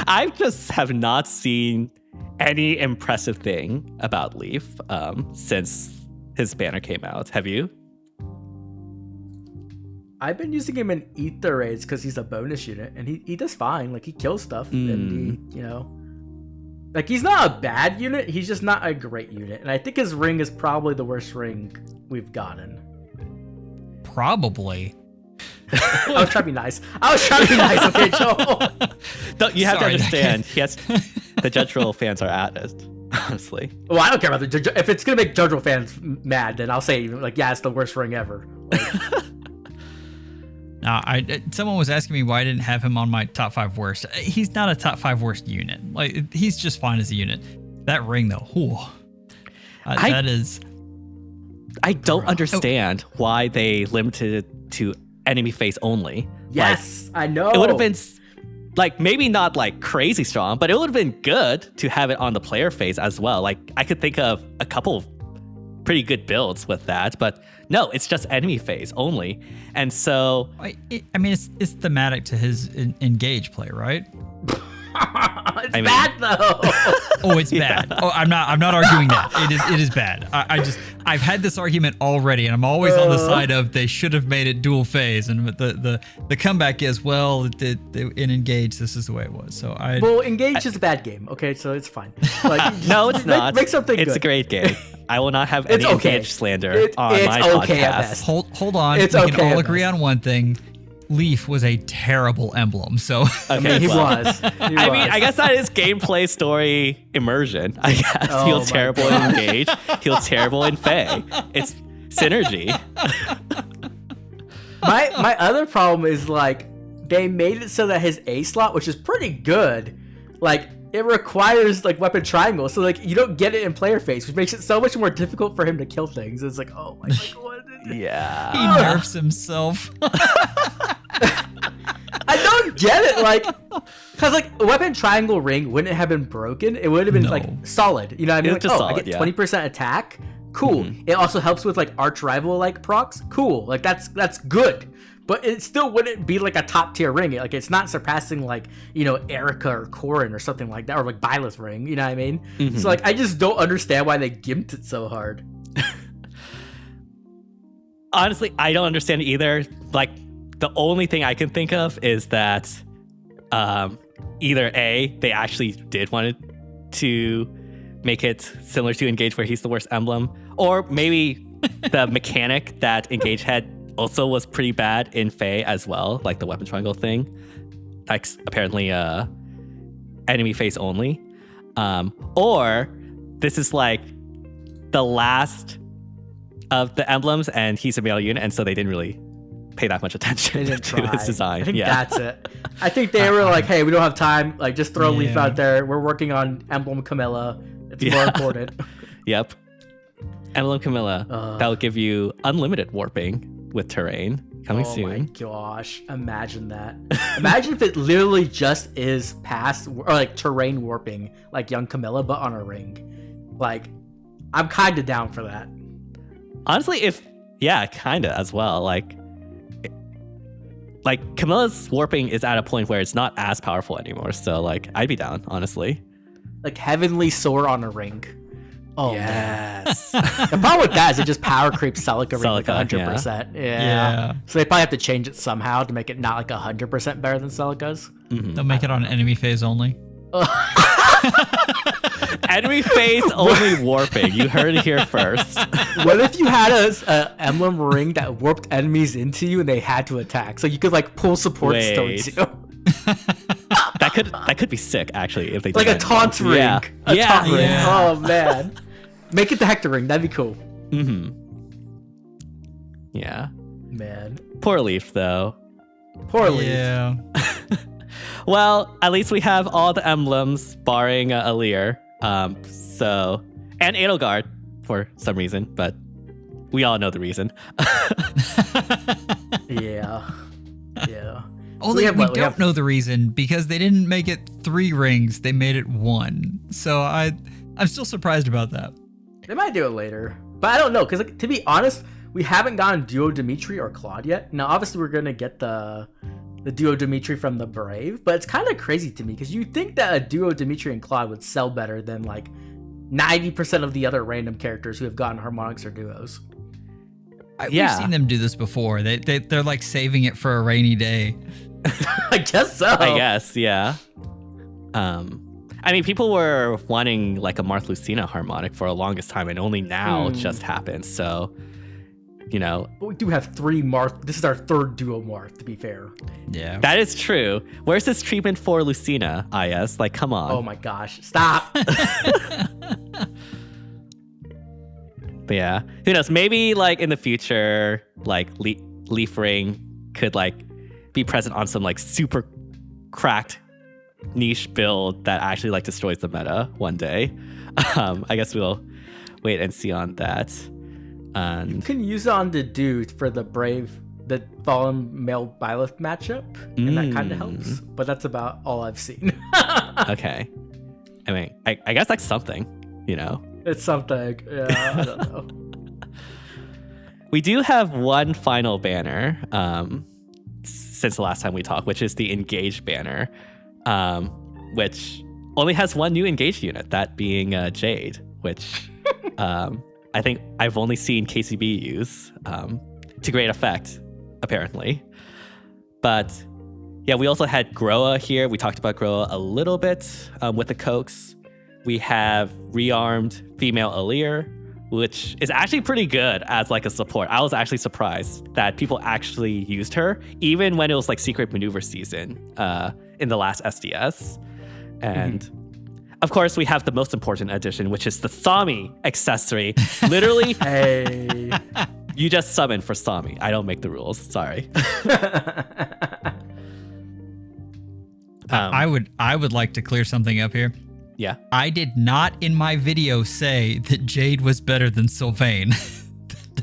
I just have not seen any impressive thing about Leif since his banner came out. Have you? I've been using him in Ether raids because he's a bonus unit, and he does fine. Like, he kills stuff, and he, like, he's not a bad unit. He's just not a great unit. And I think his ring is probably the worst ring we've gotten. Probably. I was trying to be nice. Okay, Joel. You have to understand. Yes, the Judge Roll fans are honest, honestly. Well, I don't care about the... If it's going to make Judge Roll fans mad, then I'll say, like, yeah, it's the worst ring ever. Like, someone was asking me why I didn't have him on my top 5 worst. He's not a top 5 worst unit. Like, he's just fine as a unit. That ring, though, that is... I don't understand why they limited it to enemy face only. Yes, I know. It would have been, like, maybe not, like, crazy strong, but it would have been good to have it on the player face as well. Like, I could think of a couple of pretty good builds with that, but no, it's just enemy phase only. And so it's thematic to his engage play, right? It's bad though. Oh, it's bad. Oh, I'm not arguing that. It is bad. I've had this argument already, and I'm always on the side of they should have made it dual phase. And the comeback is, well, in engage, this is the way it was. So engage is a bad game. Okay, so it's fine. Like, no, it's not. Make something good. It's a great game. I will not have any engage slander on my podcast. Hold on. We can all agree on one thing. Leif was a terrible emblem, so okay, he was. I mean, I guess that is gameplay story immersion. I guess he was terrible in engage. He was terrible in Fey. It's synergy. My other problem is, like, they made it so that his A slot, which is pretty good, like, it requires, like, weapon triangle, so, like, you don't get it in player phase, which makes it so much more difficult for him to kill things. It's like, oh my god, what? Yeah, he nerfs himself. I don't get it, like, because, like, a weapon triangle ring wouldn't have been broken. It would have been like solid. You know what I mean? Like, solid, I get 20% attack. Cool. It also helps with, like, arch rival like procs. Cool. Like, that's good. But it still wouldn't be like a top tier ring. Like, it's not surpassing, like, Erica or Corrin or something like that, or like Byleth's ring. You know what I mean? So, like, I just don't understand why they gimped it so hard. Honestly, I don't understand it either. Like, the only thing I can think of is that either A, they actually did want to make it similar to Engage where he's the worst emblem, or maybe the mechanic that Engage had also was pretty bad in Fey as well, like the weapon triangle thing. Like, apparently enemy face only. Or this is like the last of the emblems and he's a male unit, and so they didn't really pay that much attention to his design. I think that's it. I think they were like, hey, we don't have time. Like, just throw Leif out there. We're working on Emblem Camilla. It's more important. Yep. Emblem Camilla. That'll give you unlimited warping with terrain coming soon. Oh my gosh. Imagine that. Imagine if it literally just is past or like terrain warping like young Camilla, but on a ring. Like, I'm kind of down for that. Honestly, kind of as well. Like Camilla's warping is at a point where it's not as powerful anymore. So, like, I'd be down, honestly. Like Heavenly Soar on a ring. Oh, yes. The problem with that is it just power creeps Celica ring like 100%. Yeah. So they probably have to change it somehow to make it not like 100% better than Celica's. They'll make it on enemy phase only. Enemy phase only warping. You heard it here first. What if you had a emblem ring that warped enemies into you and they had to attack, so you could like pull support stones too? That could be sick, actually, if they like did a taunt ring. Yeah. Taunt ring. Oh man, make it the Hector ring. That'd be cool. Yeah. Man. Poor Leif, though. Poor Leif. Yeah. Well, at least we have all the emblems, barring Alir. So, and Edelgard for some reason, but we all know the reason. Yeah. Only we don't know the reason because they didn't make it 3 rings. They made it 1. So I'm still surprised about that. They might do it later, but I don't know because to be honest, we haven't gotten Duo Dimitri or Claude yet. Now, obviously, we're gonna get the Duo Dimitri from the Brave, but it's kind of crazy to me because you think that a Duo Dimitri and Claude would sell better than like 90% of the other random characters who have gotten harmonics or duos. We've seen them do this before. They're like saving it for a rainy day. I guess so. I guess, yeah. I mean, people were wanting like a Marth Lucina harmonic for the longest time, and only now it just happened. So, you know. But we do have 3 Marth. This is our 3rd duo Marth, to be fair. Yeah. That is true. Where's this treatment for Lucina, IS? Like, come on. Oh my gosh. Stop. But yeah, who knows? Maybe like in the future, like Leaf Ring could like be present on some like super cracked niche build that actually like destroys the meta one day. I guess we'll wait and see on that. You can use it on the dude for the Brave, the Fallen Male Byleth matchup, and that kind of helps. But that's about all I've seen. Okay. I mean, I guess that's something, you know? It's something. Yeah, I don't know. We do have one final banner since the last time we talked, which is the Engage banner, which only has one new Engage unit, that being Jade, which I think I've only seen KCB use to great effect, apparently. But yeah, we also had Groa here. We talked about Groa a little bit with the Cokes. We have rearmed female Alir, which is actually pretty good as like a support. I was actually surprised that people actually used her, even when it was like secret maneuver season in the last SDS. And of course, we have the most important addition, which is the Sami accessory. Literally, hey, you just summon for Sami. I don't make the rules. Sorry. I would like to clear something up here. Yeah. I did not in my video say that Jade was better than Sylvain.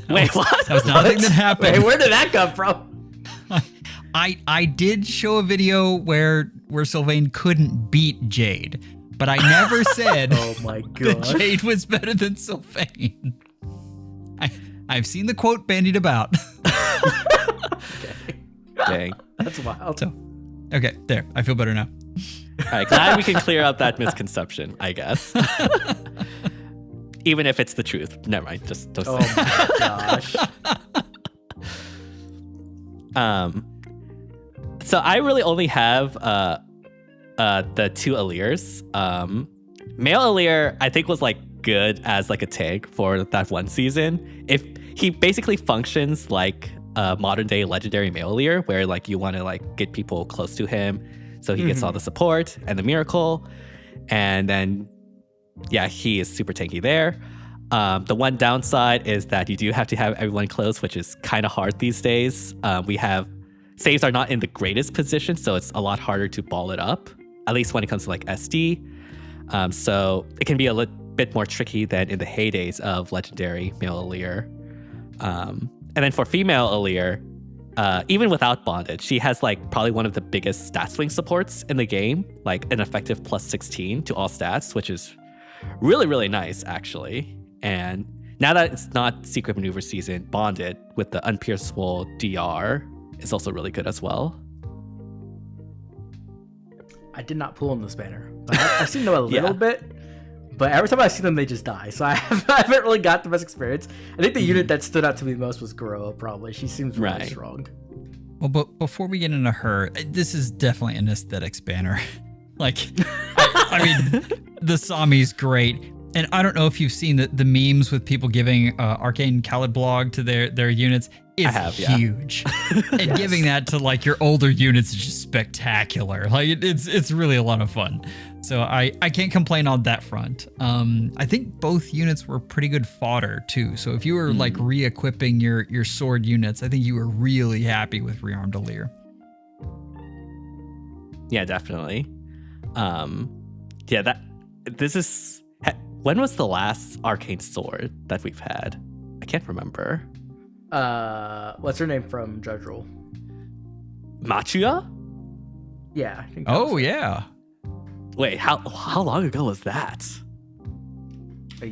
Wait, what? That was not a thing that happened. Wait, where did that come from? I did show a video where Sylvain couldn't beat Jade, but I never said oh my that god, Jade was better than Sylvain. I've seen the quote bandied about. Dang. That's wild. So, okay, there. I feel better now. All right, glad we can clear up that misconception, I guess. Even if it's the truth. Never mind, just don't Oh say. my gosh. So I really only have the 2 Alirs. Male Alir, I think, was like good as like a tank for that one season. If he basically functions like a modern day legendary male Alir, where like you want to like get people close to him, so he gets all the support and the miracle, and then yeah, he is super tanky there. The one downside is that you do have to have everyone close, which is kind of hard these days. We have saves are not in the greatest position, so it's a lot harder to ball it up, at least when it comes to like SD. So it can be a bit more tricky than in the heydays of legendary male Alir. And then for female Alir, even without bondage, she has like probably one of the biggest stat swing supports in the game, like an effective plus 16 to all stats, which is really, really nice actually. And now that it's not secret maneuver season, bonded with the unpierceable DR is also really good as well. I did not pull in this banner, but I've seen them a little bit. But every time I see them, they just die. So I haven't really got the best experience. I think the unit that stood out to me the most was Groa, probably. She seems really strong. Well, but before we get into her, this is definitely an aesthetics banner. Like, I mean, the Sami's great. And I don't know if you've seen the memes with people giving Arcane Khalid blog to their units. It's huge. And giving that to like your older units is just spectacular. Like it's really a lot of fun. So I can't complain on that front. I think both units were pretty good fodder too. So if you were like re-equipping your sword units, I think you were really happy with rearmed Alir. Yeah, definitely. When was the last arcane sword that we've had? I can't remember. What's her name from Judge Rule? Machuya? Yeah. I think that was Oh it. yeah. Wait, how long ago was that?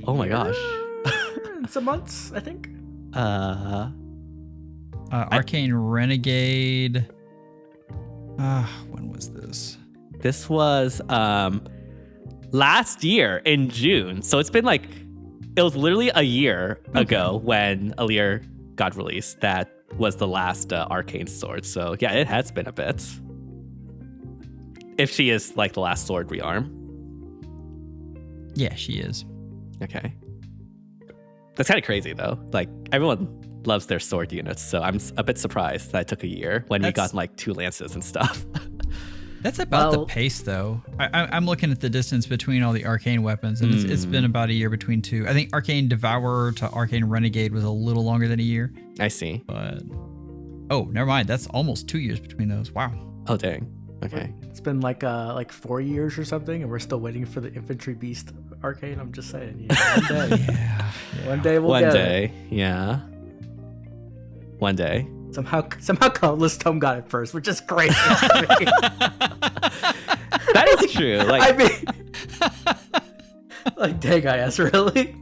Oh my gosh. And some months, I think. Arcane Renegade. When was this? This was last year in June. So it's been like, it was literally a year ago when Alir got released. That was the last Arcane sword. So yeah, it has been a bit. If she is like the last sword rearm. Yeah, she is. Okay. That's kind of crazy though. Like everyone loves their sword units. So I'm a bit surprised that it took a year when we got like 2 lances and stuff. That's about the pace, though. I'm looking at the distance between all the arcane weapons, and it's been about a year between 2. I think Arcane Devourer to Arcane Renegade was a little longer than a year. I see. But never mind. That's almost 2 years between those. Wow. Oh dang. Okay. It's been like 4 years or something, and we're still waiting for the Infantry Beast Arcane. I'm just saying. One day. Yeah. One day we'll get it. Yeah. One day. Somehow Colorless Tome got it first, which is crazy. That is true. Like, I mean, like, dang, IS, really?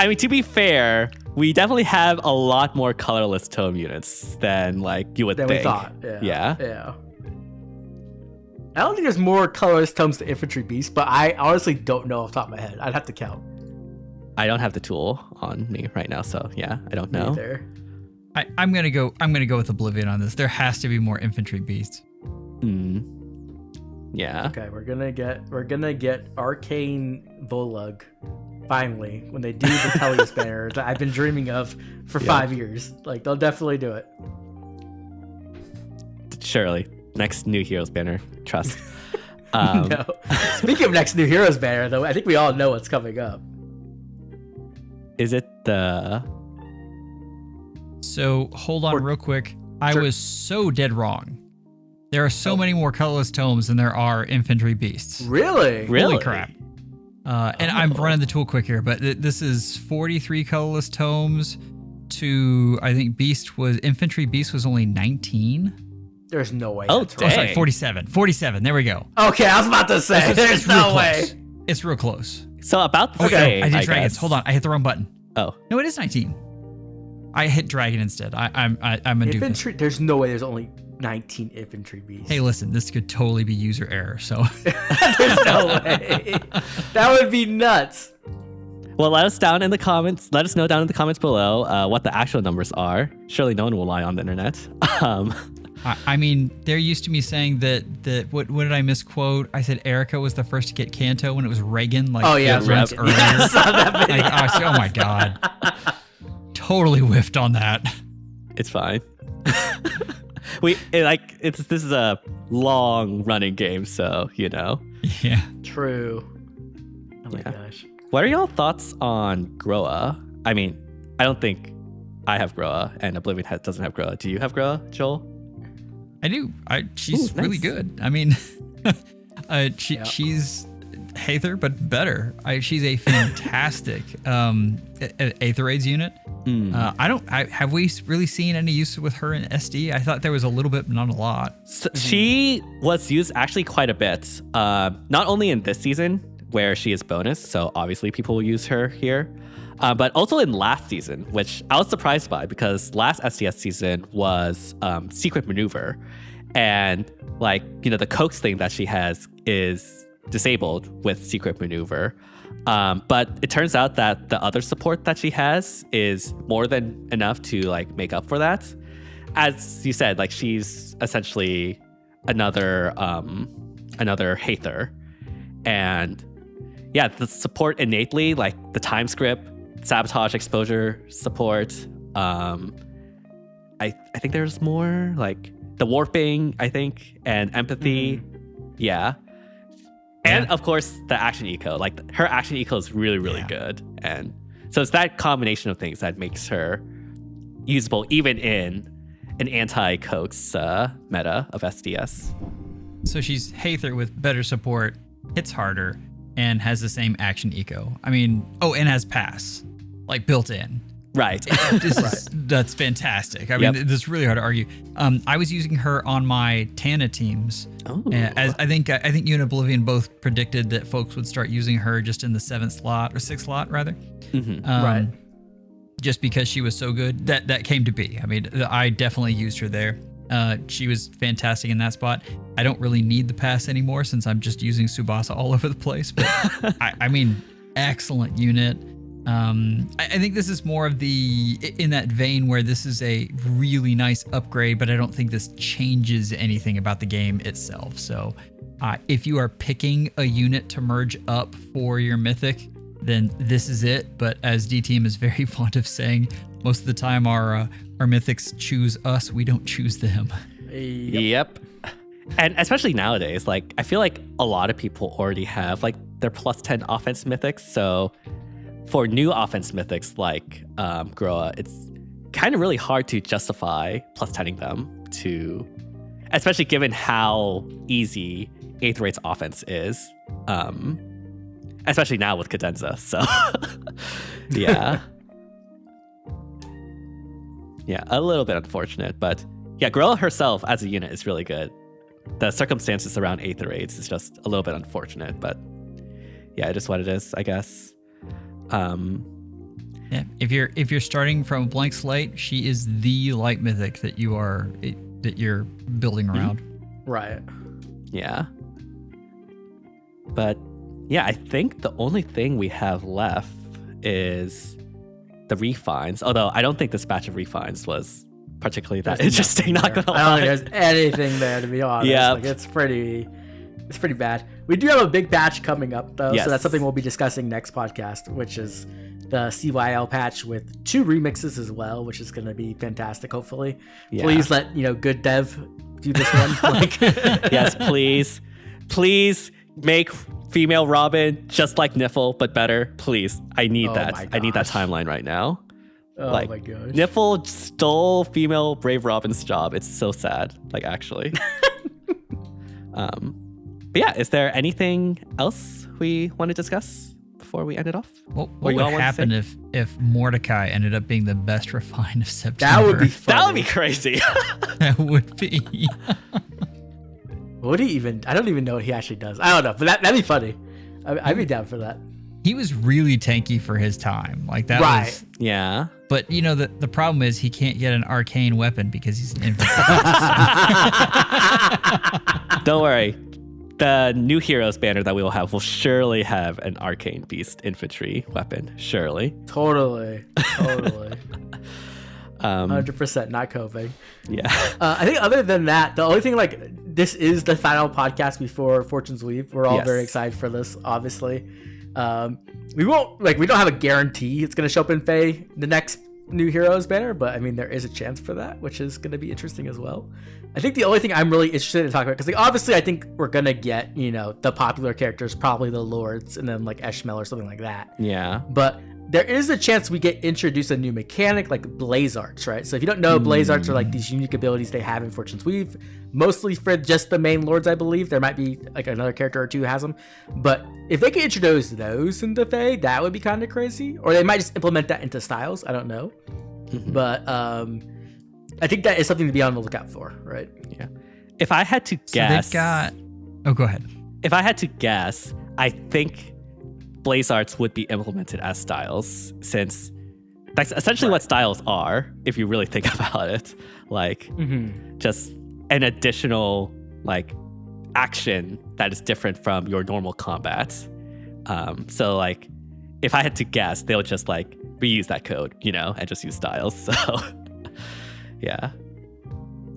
I mean, to be fair, we definitely have a lot more colorless tome units than like you would think. We thought. Yeah. I don't think there's more colorless tomes to Infantry Beast, but I honestly don't know off the top of my head. I'd have to count. I don't have the tool on me right now, so yeah, I don't know. Either. I'm gonna go with Oblivion on this. There has to be more Infantry Beasts. Yeah. Okay, we're gonna get Arcane Volug finally when they do the Telius banner that I've been dreaming of for 5 years. Like they'll definitely do it. Surely. Next New Heroes banner. Trust. No. Speaking of next New Heroes banner, though, I think we all know what's coming up. Is it the... So hold on real quick. I was so dead wrong. There are so many more colorless tomes than there are Infantry Beasts. Really? Holy crap. And I'm running the tool quick here, but this is 43 colorless tomes to, I think Infantry Beast was only 19. There's no way. Oh, that's right. dang. Sorry, 47. 47. There we go. Okay, I was about to say, there's no way. It's real close. So about the Okay, same, I did I dragons. guess. Hold on, I hit the wrong button. Oh. No, it is 19. I hit dragon instead. I'm a doofus. Infantry, there's no way there's only 19 Infantry Beasts. Hey, listen, this could totally be user error. So There's no way. That would be nuts. Well, let us know down in the comments below what the actual numbers are. Surely no one will lie on the internet. I mean, they're used to me saying that what did I misquote? I said Erica was the first to get Kanto when it was Reagan. Like, Oh yeah, months right. earlier. Yeah, I saw that video. Like, oh my god, totally whiffed on that. It's fine. This is a long running game, so you know. Yeah. True. Oh my Yeah. gosh. What are y'all thoughts on Groa? I mean, I don't think I have Groa, and Oblivion doesn't have Groa. Do you have Groa, Joel? I do. She's Ooh, really nice. good. I mean, she's Aether, but better. She's a fantastic Aether Aids unit. Have we really seen any use with her in SD? I thought there was a little bit, but not a lot. So she was used actually quite a bit, not only in this season where she is bonus, so obviously people will use her here, but also in last season, which I was surprised by because last SDS season was Secret Maneuver, and the coax thing that she has is disabled with Secret Maneuver. But it turns out that the other support that she has is more than enough to make up for that. As you said, she's essentially another Haether. And yeah, the support innately, the time script, sabotage exposure support. I think there's more the warping, I think, and empathy. Yeah. And of course, the action eco. Her action eco is really, really good. And so it's that combination of things that makes her usable even in an anti-coax meta of SDS. So she's Haether with better support, hits harder, and has the same action eco. I mean, and has pass, built in. Right. That's fantastic. I mean, this is really hard to argue. I was using her on my Tana teams. Oh. As I think you and Oblivion both predicted that folks would start using her just in the 7th slot or 6th slot rather. Right. Just because she was so good. That came to be. I mean, I definitely used her there. She was fantastic in that spot. I don't really need the pass anymore since I'm just using Tsubasa all over the place. But I mean, excellent unit. I think this is more of in that vein where this is a really nice upgrade, but I don't think this changes anything about the game itself. So if you are picking a unit to merge up for your Mythic, then this is it. But as D-Team is very fond of saying, most of the time our Mythics choose us, we don't choose them. Yep. And especially nowadays, like I feel like a lot of people already have like their +10 offense Mythics. So for new offense Mythics like Groa, it's kind of really hard to justify +10ing them to, especially given how easy 8th rate's offense is. Especially now with Cadenza. So yeah. Yeah, a little bit unfortunate, but yeah, Groa herself as a unit is really good. The circumstances around 8th rates is just a little bit unfortunate, but yeah, it is what it is, I guess. Yeah, if you're starting from a blank slate, she is the light mythic that you're building around. Right. Yeah. But yeah, I think the only thing we have left is the refines. Although I don't think this batch of refines was particularly that interesting. Not gonna lie. I don't think there's anything there, to be honest. Yeah, like, it's pretty bad. We do have a big patch coming up though, yes. So that's something we'll be discussing next podcast, which is the CYL patch with 2 remixes as well, which is going to be fantastic. Hopefully, Please let good dev do this one. Yes, please make female Robin just like Niffle but better, please. I need that. I need that timeline right now. Oh my gosh. Niffle stole female Brave Robin's job. It's so sad, like actually. But yeah, is there anything else we want to discuss before we end it off? What would happen if Mordecai ended up being the best refine of September? That would be funny. That would be crazy. That would be. What I don't even know what he actually does. I don't know, but that'd be funny. I'd be down for that. He was really tanky for his time. Like that was. Yeah. But the problem is he can't get an arcane weapon because he's an infantry. Don't worry. The new heroes banner that we will have will surely have an arcane beast infantry weapon. Surely. Totally. 100% not coping. Yeah. I think other than that, the only thing, this is the final podcast before Fortune's Weave. We're all very excited for this, obviously. We don't have a guarantee it's going to show up in Fae, the next new heroes banner, but I mean, there is a chance for that, which is going to be interesting as well. I think the only thing I'm really interested in talking about, because obviously I think we're going to get, the popular characters, probably the Lords, and then Eshmel or something like that. Yeah. But there is a chance we get introduced a new mechanic like Blaze Arts, right? So if you don't know, Blaze Arts are these unique abilities they have in Fortune's Weave, mostly for just the main Lords, I believe. There might be another character or two who has them. But if they could introduce those into Fae, that would be kind of crazy. Or they might just implement that into styles. I don't know. Mm-hmm. But I think that is something to be on the lookout for, right? Yeah. If I had to guess... go ahead. If I had to guess, I think Blaze Arts would be implemented as styles, since that's essentially what styles are, if you really think about it. Just an additional action that is different from your normal combat. So if I had to guess, they'll just reuse that code, and just use styles. So yeah.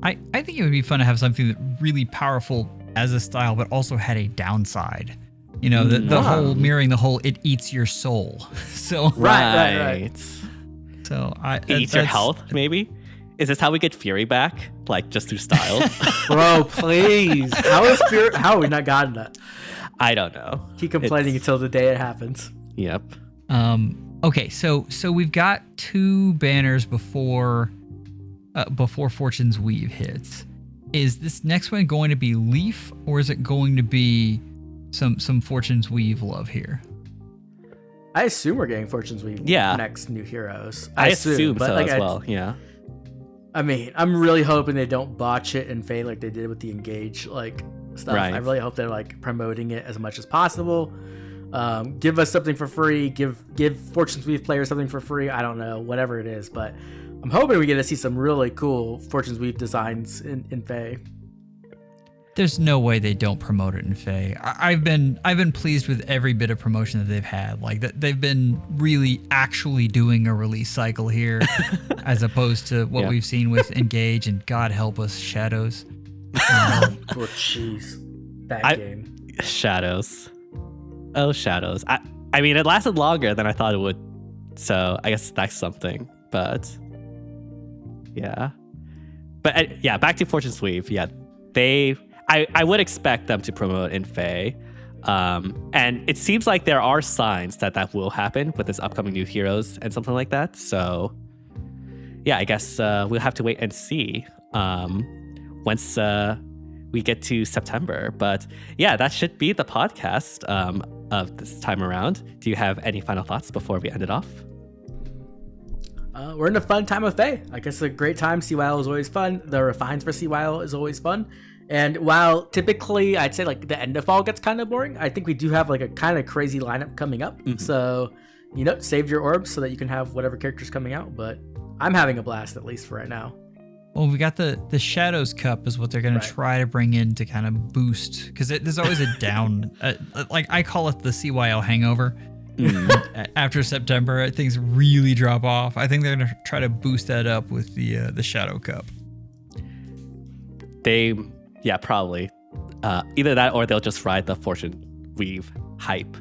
I think it would be fun to have something that really powerful as a style, but also had a downside. The whole mirroring the whole it eats your soul. So right. So it eats your health, maybe? Is this how we get Fury back? Just through styles? Bro, please. How have we not gotten that? I don't know. Keep complaining until the day it happens. Yep. Okay, so we've got 2 banners before Fortune's Weave hits. Is this next one going to be Leaf, or is it going to be some Fortune's Weave love here? I assume we're getting Fortune's Weave next New Heroes. I assume but so like, as well. Yeah. I mean, I'm really hoping they don't botch it in Fae like they did with the Engage like stuff. Right. I really hope they're like promoting it as much as possible. Give us something for free. Give Fortune's Weave players something for free. I don't know, whatever it is, but I'm hoping we get to see some really cool Fortune's Weave designs in Fae. There's no way they don't promote it in Fae. I've been pleased with every bit of promotion that they've had. Like they've been really actually doing a release cycle here, as opposed to what we've seen with Engage and God help us, Shadows. Oh jeez, that game. Shadows. Oh, Shadows. I mean, it lasted longer than I thought it would, so I guess that's something. But yeah, back to Fortune's Weave. Yeah, I would expect them to promote in Fae. And it seems like there are signs that will happen with this upcoming New Heroes and something like that. So, yeah, I guess we'll have to wait and see once we get to September. But yeah, that should be the podcast of this time around. Do you have any final thoughts before we end it off? We're in a fun time of Fae. I guess a great time. CYL is always fun. The refines for CYL is always fun. And while typically I'd say like the end of fall gets kind of boring, I think we do have like a kind of crazy lineup coming up. Mm-hmm. So, save your orbs so that you can have whatever characters coming out. But I'm having a blast, at least for right now. Well, we got the Shadows Cup is what they're going to try to bring in to kind of boost. Because there's always a down, like I call it the CYL hangover. After September, things really drop off. I think they're going to try to boost that up with the Shadow Cup. Yeah, probably. Either that or they'll just ride the Fortune Weave hype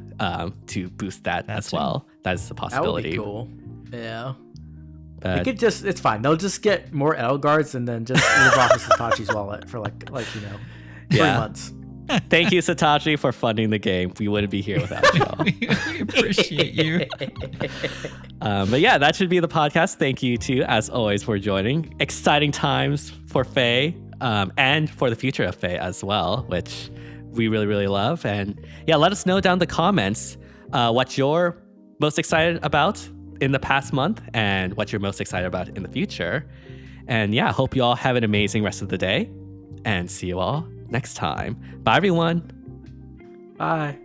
to boost that as well. That's a possibility. That would be cool. Yeah. But it's fine. They'll just get more Elgards and then just live off of Satachi's wallet for like 3 months. Thank you, Satachi, for funding the game. We wouldn't be here without you. We appreciate you. But yeah, that should be the podcast. Thank you too, as always, for joining. Exciting times for Fae. And for the future of Fae as well, which we really, really love. And yeah, let us know down in the comments what you're most excited about in the past month and what you're most excited about in the future. And yeah, hope you all have an amazing rest of the day and see you all next time. Bye, everyone. Bye.